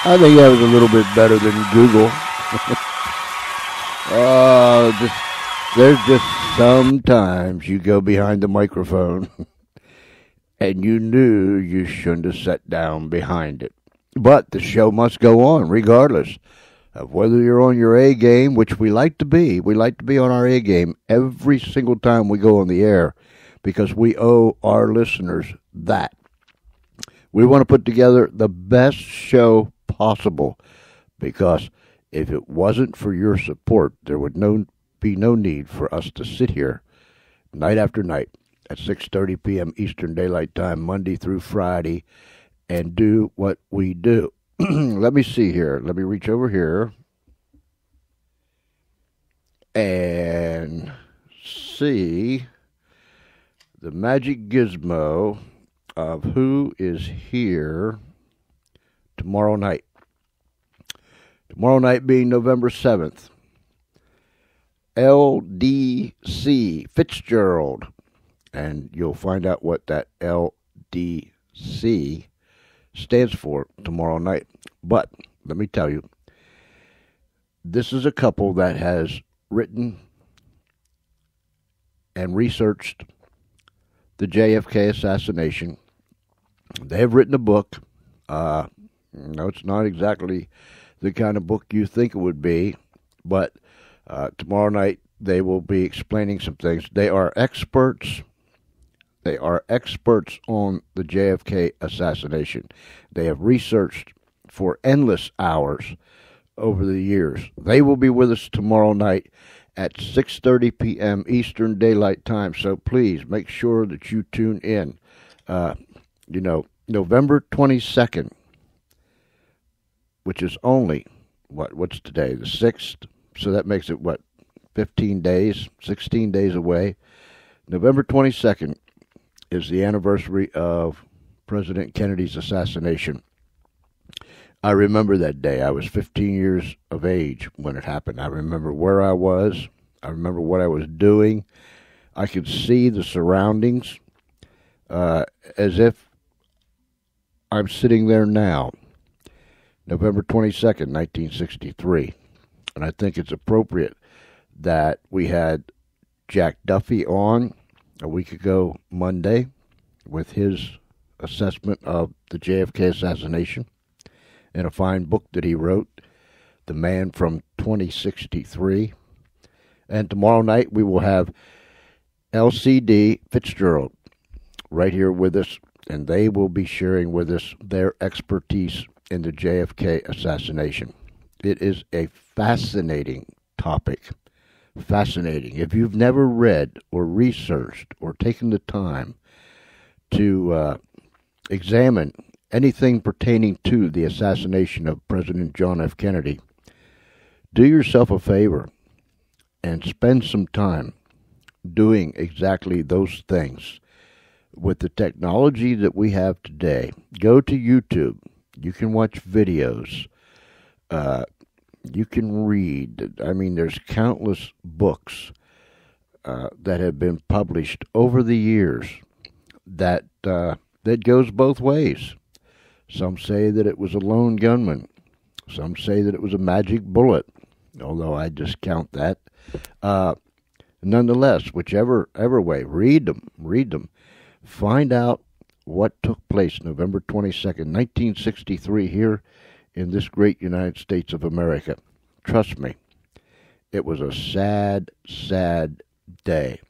I think that was a little bit better than Google. There's just sometimes you go behind the microphone and you knew you shouldn't have sat down behind it. But the show must go on regardless of whether you're on your A game, which we like to be. We like to be on our A game every single time we go on the air because we owe our listeners that. We want to put together the best show possible because if it wasn't for your support, there would be no need for us to sit here night after night at 6:30 p.m. Eastern Daylight Time, Monday through Friday, and do what we do. Let me see here. Let me reach over here and see the magic gizmo of who is here tomorrow night. Tomorrow night being November 7th. LDC Fitzgerald. And you'll find out what that LDC stands for tomorrow night. But let me tell you, this is a couple that has written and researched the JFK assassination. They have written a book. No, it's not exactly the kind of book you think it would be, but tomorrow night they will be explaining some things. They are experts. They are experts on the JFK assassination. They have researched for endless hours over the years. They will be with us tomorrow night at 6:30 p.m. Eastern Daylight Time. So please make sure that you tune in. November 22nd, which is only, what's today, the 6th? So that makes it, 15 days, 16 days away. November 22nd is the anniversary of President Kennedy's assassination. I remember that day. I was 15 years of age when it happened. I remember where I was. I remember what I was doing. I could see the surroundings as if I'm sitting there now. November 22nd, 1963. And I think it's appropriate that we had Jack Duffy on a week ago Monday with his assessment of the JFK assassination in a fine book that he wrote, The Man from 2063. And tomorrow night we will have LCD Fitzgerald right here with us, and they will be sharing with us their expertise in the JFK assassination. It is a fascinating topic. Fascinating. If you've never read or researched or taken the time to examine anything pertaining to the assassination of President John F. Kennedy, do yourself a favor and spend some time doing exactly those things. With the technology that we have today, go to YouTube. You can watch videos. You can read. I mean, there's countless books that have been published over the years that goes both ways. Some say that it was a lone gunman. Some say that it was a magic bullet, although I discount that. Nonetheless, whichever way, read them. Find out what took place November 22nd, 1963 here in this great United States of America. Trust me, it was a sad, sad day.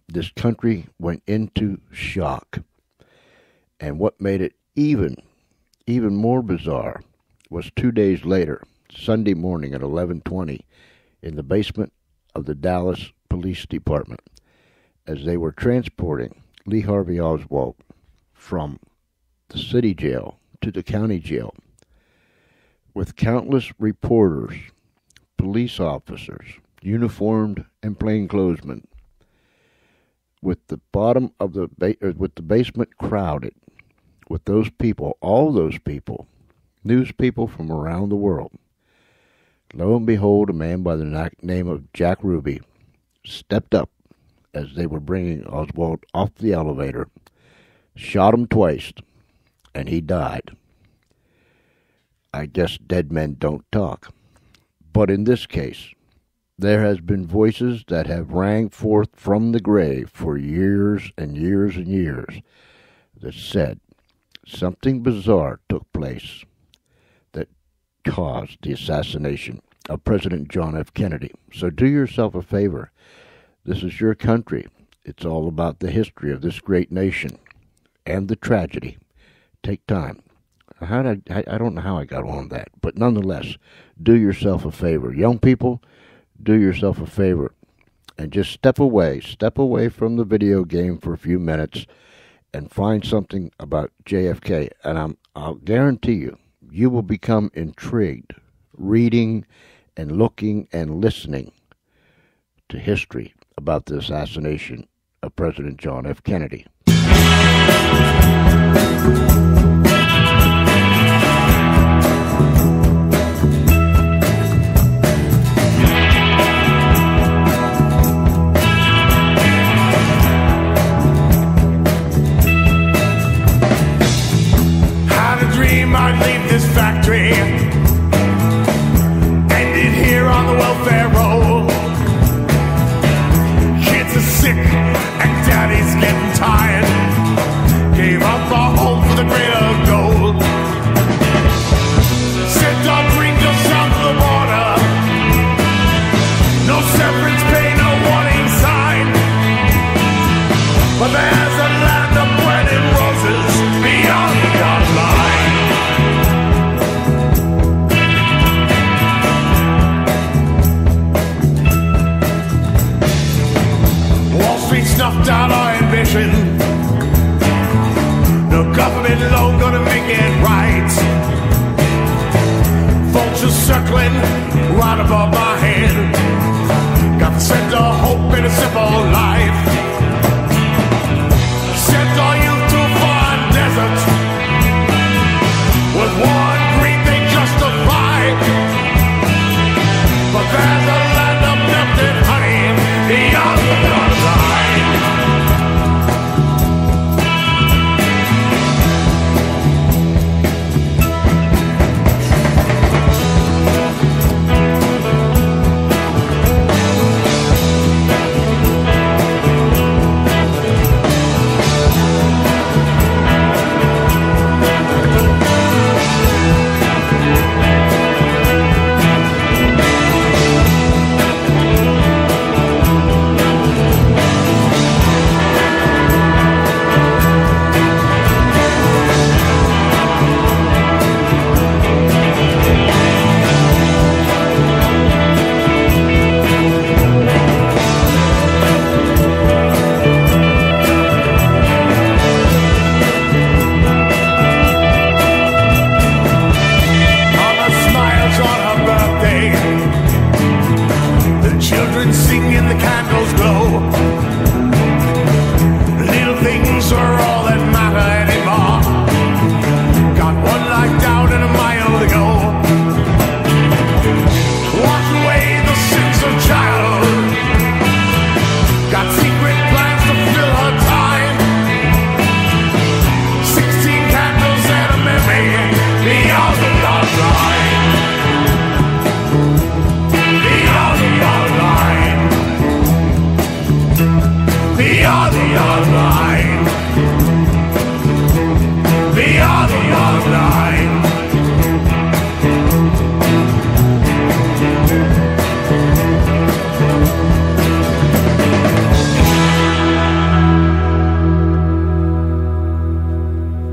This country went into shock. And what made it even more bizarre was 2 days later, Sunday morning at 11:20, in the basement of the Dallas Police Department, as they were transporting Lee Harvey Oswald from the city jail to the county jail, with countless reporters, police officers, uniformed and plainclothesmen, with the bottom of with the basement crowded, with those people, all those people, news people from around the world. Lo and behold, a man by the name of Jack Ruby stepped up as they were bringing Oswald off the elevator, shot him twice, and he died. I guess dead men don't talk. But in this case, there has been voices that have rang forth from the grave for years and years and years that said something bizarre took place that caused the assassination of President John F. Kennedy. So do yourself a favor. This is your country. It's all about the history of this great nation and the tragedy. Take time. I don't know how I got on that, but nonetheless, do yourself a favor. Young people, do yourself a favor and just step away from the video game for a few minutes and find something about JFK. And I'll guarantee you, you will become intrigued reading and looking and listening to history about the assassination of President John F. Kennedy. I'd leave this factory, ended here on the welfare roll. Kids are sick and daddy's getting tired. Gave up our home for the greater goal. Said don't bring yourself to the border. No severance pay, no warning sign. But there's a land of burning roses beyond the line. Snuffed out our ambition. No government loan gonna make it right. Vultures circling right above my head. Got the scent of hope in a simple life. Sent our youth to a foreign desert with one greed they justify. But there's a land of milk and honey beyond the line.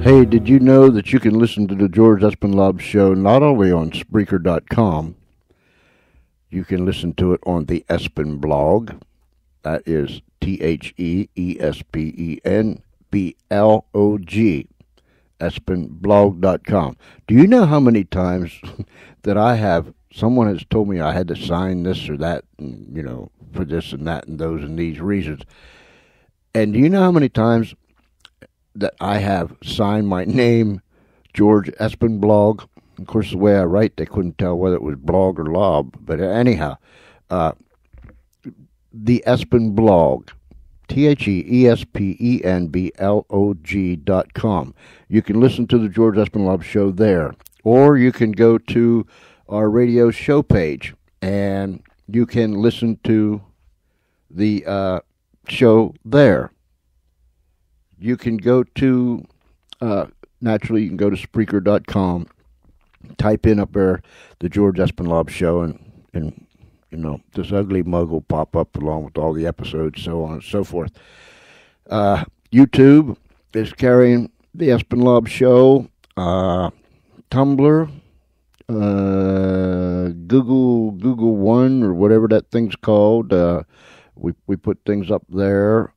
Hey, did you know that you can listen to the George Espinlove Show not only on Spreaker.com, you can listen to it on the Espin blog. That is TheEspenblog, espinblog.com. Do you know how many times that someone has told me I had to sign this or that, and, for this and that and those and these reasons? And do you know how many times that I have signed my name, George Espinblog? Of course, the way I write, they couldn't tell whether it was blog or lob. But anyhow, the Espin blog, TheEspenblog.com. You can listen to the George Espinlove Show there, or you can go to our radio show page and you can listen to the show there. You can go to, naturally, you can go to Spreaker.com, type in up there the George Espinlove Show, and this ugly mug will pop up along with all the episodes, so on and so forth. YouTube is carrying the Espinlove Show. Tumblr, Google One, or whatever that thing's called. We put things up there.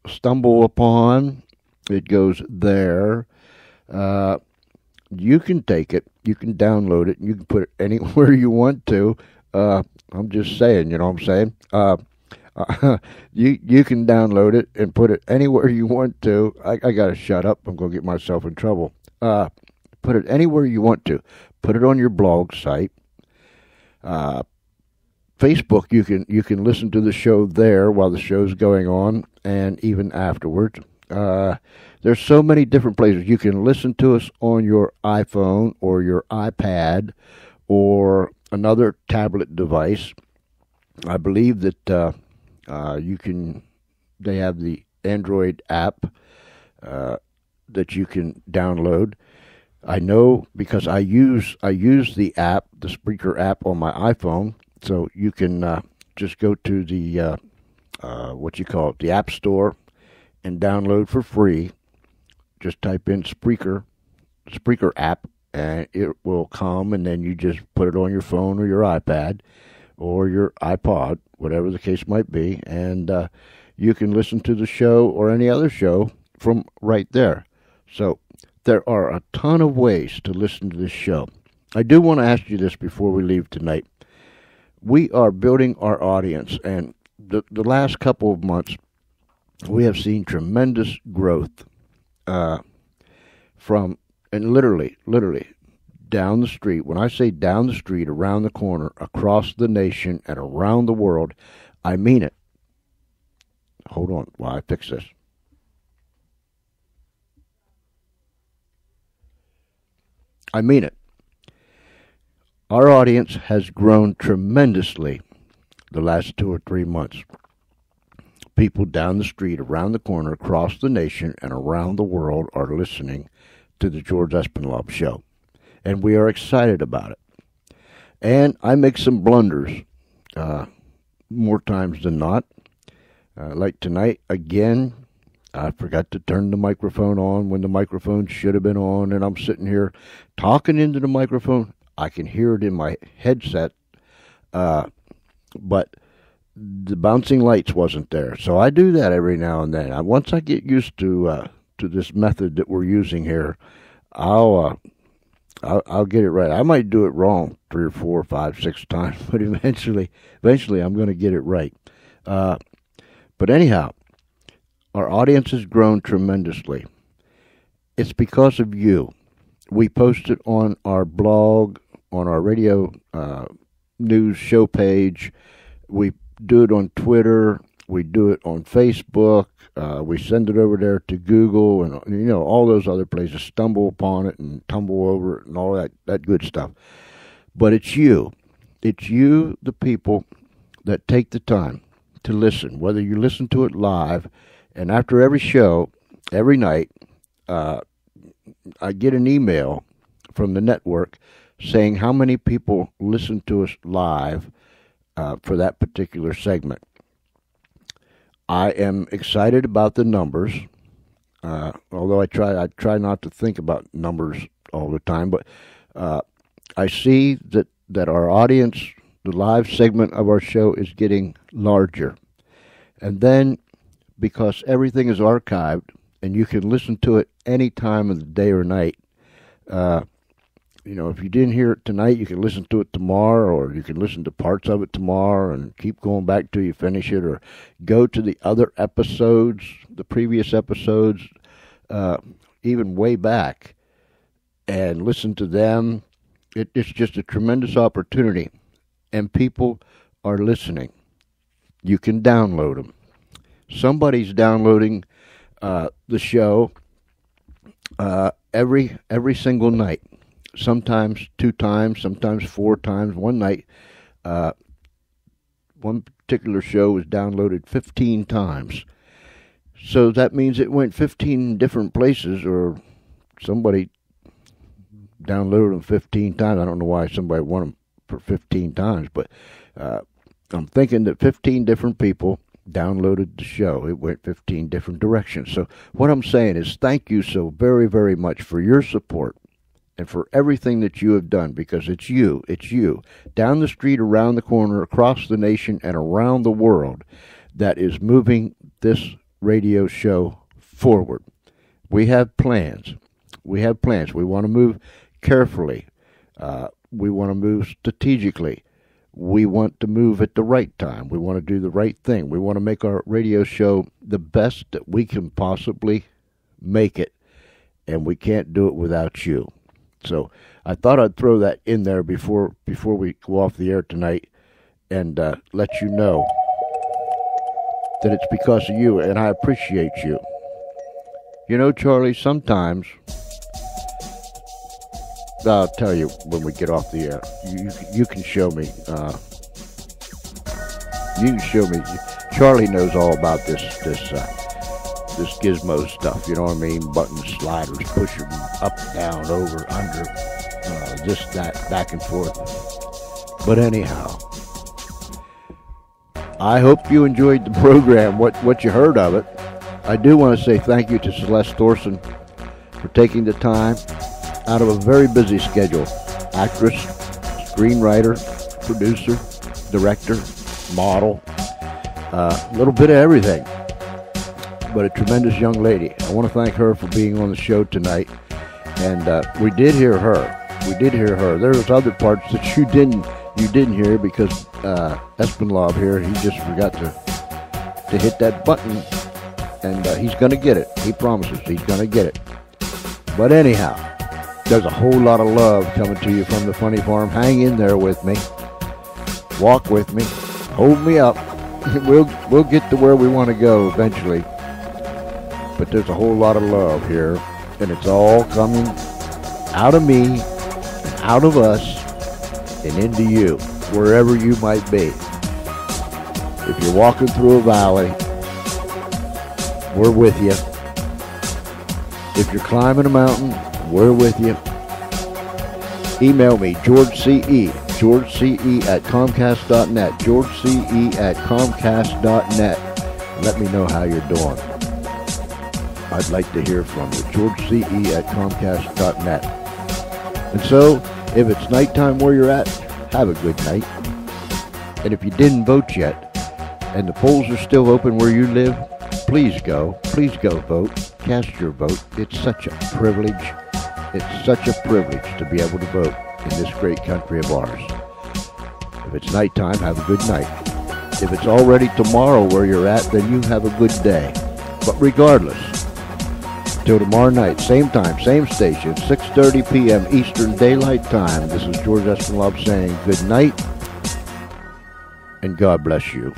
Stumble Upon, it goes there. You can take it, you can download it, and you can put it anywhere you want to. I'm just saying, you know what I'm saying? You can download it and put it anywhere you want to. I gotta shut up. I'm gonna get myself in trouble. Put it anywhere you want to. Put it on your blog site. Facebook, you can listen to the show there while the show's going on, and even afterwards. There's so many different places. You can listen to us on your iPhone or your iPad or another tablet device. I believe that they have the Android app that you can download. I know because I use the app, the Spreaker app on my iPhone. So you can just go to the the App Store, and download for free. Just type in Spreaker app, and it will come, and then you just put it on your phone or your iPad or your iPod, whatever the case might be, and you can listen to the show or any other show from right there. So there are a ton of ways to listen to this show. I do want to ask you this before we leave tonight. We are building our audience, and the last couple of months, we have seen tremendous growth from, and literally, down the street. When I say down the street, around the corner, across the nation, and around the world, I mean it. Hold on while I fix this. I mean it. Our audience has grown tremendously the last 2 or 3 months. People down the street, around the corner, across the nation, and around the world are listening to the George Espinlove Show. And we are excited about it. And I make some blunders more times than not. Like tonight, again, I forgot to turn the microphone on when the microphone should have been on, and I'm sitting here talking into the microphone. I can hear it in my headset, but the bouncing lights wasn't there. So I do that every now and then. Once I get used to this method that we're using here, I'll get it right. I might do it wrong 3 or 4 or 5, 6 times, but eventually I'm going to get it right. But anyhow, our audience has grown tremendously. It's because of you. We post it on our blog, on our radio news show page. We do it on Twitter. We do it on Facebook. We send it over there to Google and all those other places. Stumble upon it and tumble over it and all that good stuff. But it's you. It's you, the people, that take the time to listen, whether you listen to it live. And after every show, every night, I get an email from the network saying how many people listen to us live for that particular segment. I am excited about the numbers, although I try not to think about numbers all the time. But I see that our audience, the live segment of our show, is getting larger, and then because everything is archived and you can listen to it any time of the day or night. If you didn't hear it tonight, you can listen to it tomorrow, or you can listen to parts of it tomorrow and keep going back till you finish it, or go to the other episodes, the previous episodes, even way back, and listen to them. It's just a tremendous opportunity, and people are listening. You can download them. Somebody's downloading the show every single night. sometimes 2 times, sometimes 4 times. One night, one particular show was downloaded 15 times. So that means it went 15 different places, or somebody downloaded them 15 times. I don't know why somebody wanted them for 15 times, but I'm thinking that 15 different people downloaded the show. It went 15 different directions. So what I'm saying is thank you so very, very much for your support and for everything that you have done, because it's you, down the street, around the corner, across the nation, and around the world that is moving this radio show forward. We have plans. We want to move carefully. We want to move strategically. We want to move at the right time. We want to do the right thing. We want to make our radio show the best that we can possibly make it, and we can't do it without you. So I thought I'd throw that in there before we go off the air tonight, and let you know that it's because of you, and I appreciate you. You know, Charlie, sometimes, I'll tell you when we get off the air. You can show me. You can show me. Charlie knows all about this gizmo stuff. You know what I mean? Buttons, sliders, push them up, down, over, under, this, that, back and forth. But anyhow, I hope you enjoyed the program. What you heard of it. I do want to say thank you to Celeste Thorson for taking the time out of a very busy schedule. Actress, screenwriter, producer, director, model, a little bit of everything. But a tremendous young lady. I want to thank her for being on the show tonight. And we did hear her. There was other parts that you didn't hear because Espinlob here, he just forgot to hit that button. And he's going to get it. He promises he's going to get it. But anyhow, there's a whole lot of love coming to you from the Funny Farm. Hang in there with me. Walk with me. Hold me up. We'll get to where we want to go eventually. But there's a whole lot of love here. And it's all coming out of me, out of us, and into you, wherever you might be. If you're walking through a valley, we're with you. If you're climbing a mountain, we're with you. Email me, GeorgeCE at Comcast.net, GeorgeCE at Comcast.net. Let me know how you're doing. I'd like to hear from you, GeorgeCE at Comcast.net. And so, if it's nighttime where you're at, have a good night. And if you didn't vote yet, and the polls are still open where you live, please go vote. Cast your vote. It's such a privilege. It's such a privilege to be able to vote in this great country of ours. If it's nighttime, have a good night. If it's already tomorrow where you're at, then you have a good day. But regardless, till tomorrow night, same time, same station, 6:30 p.m. Eastern Daylight Time. This is George Espinlob saying good night, and God bless you.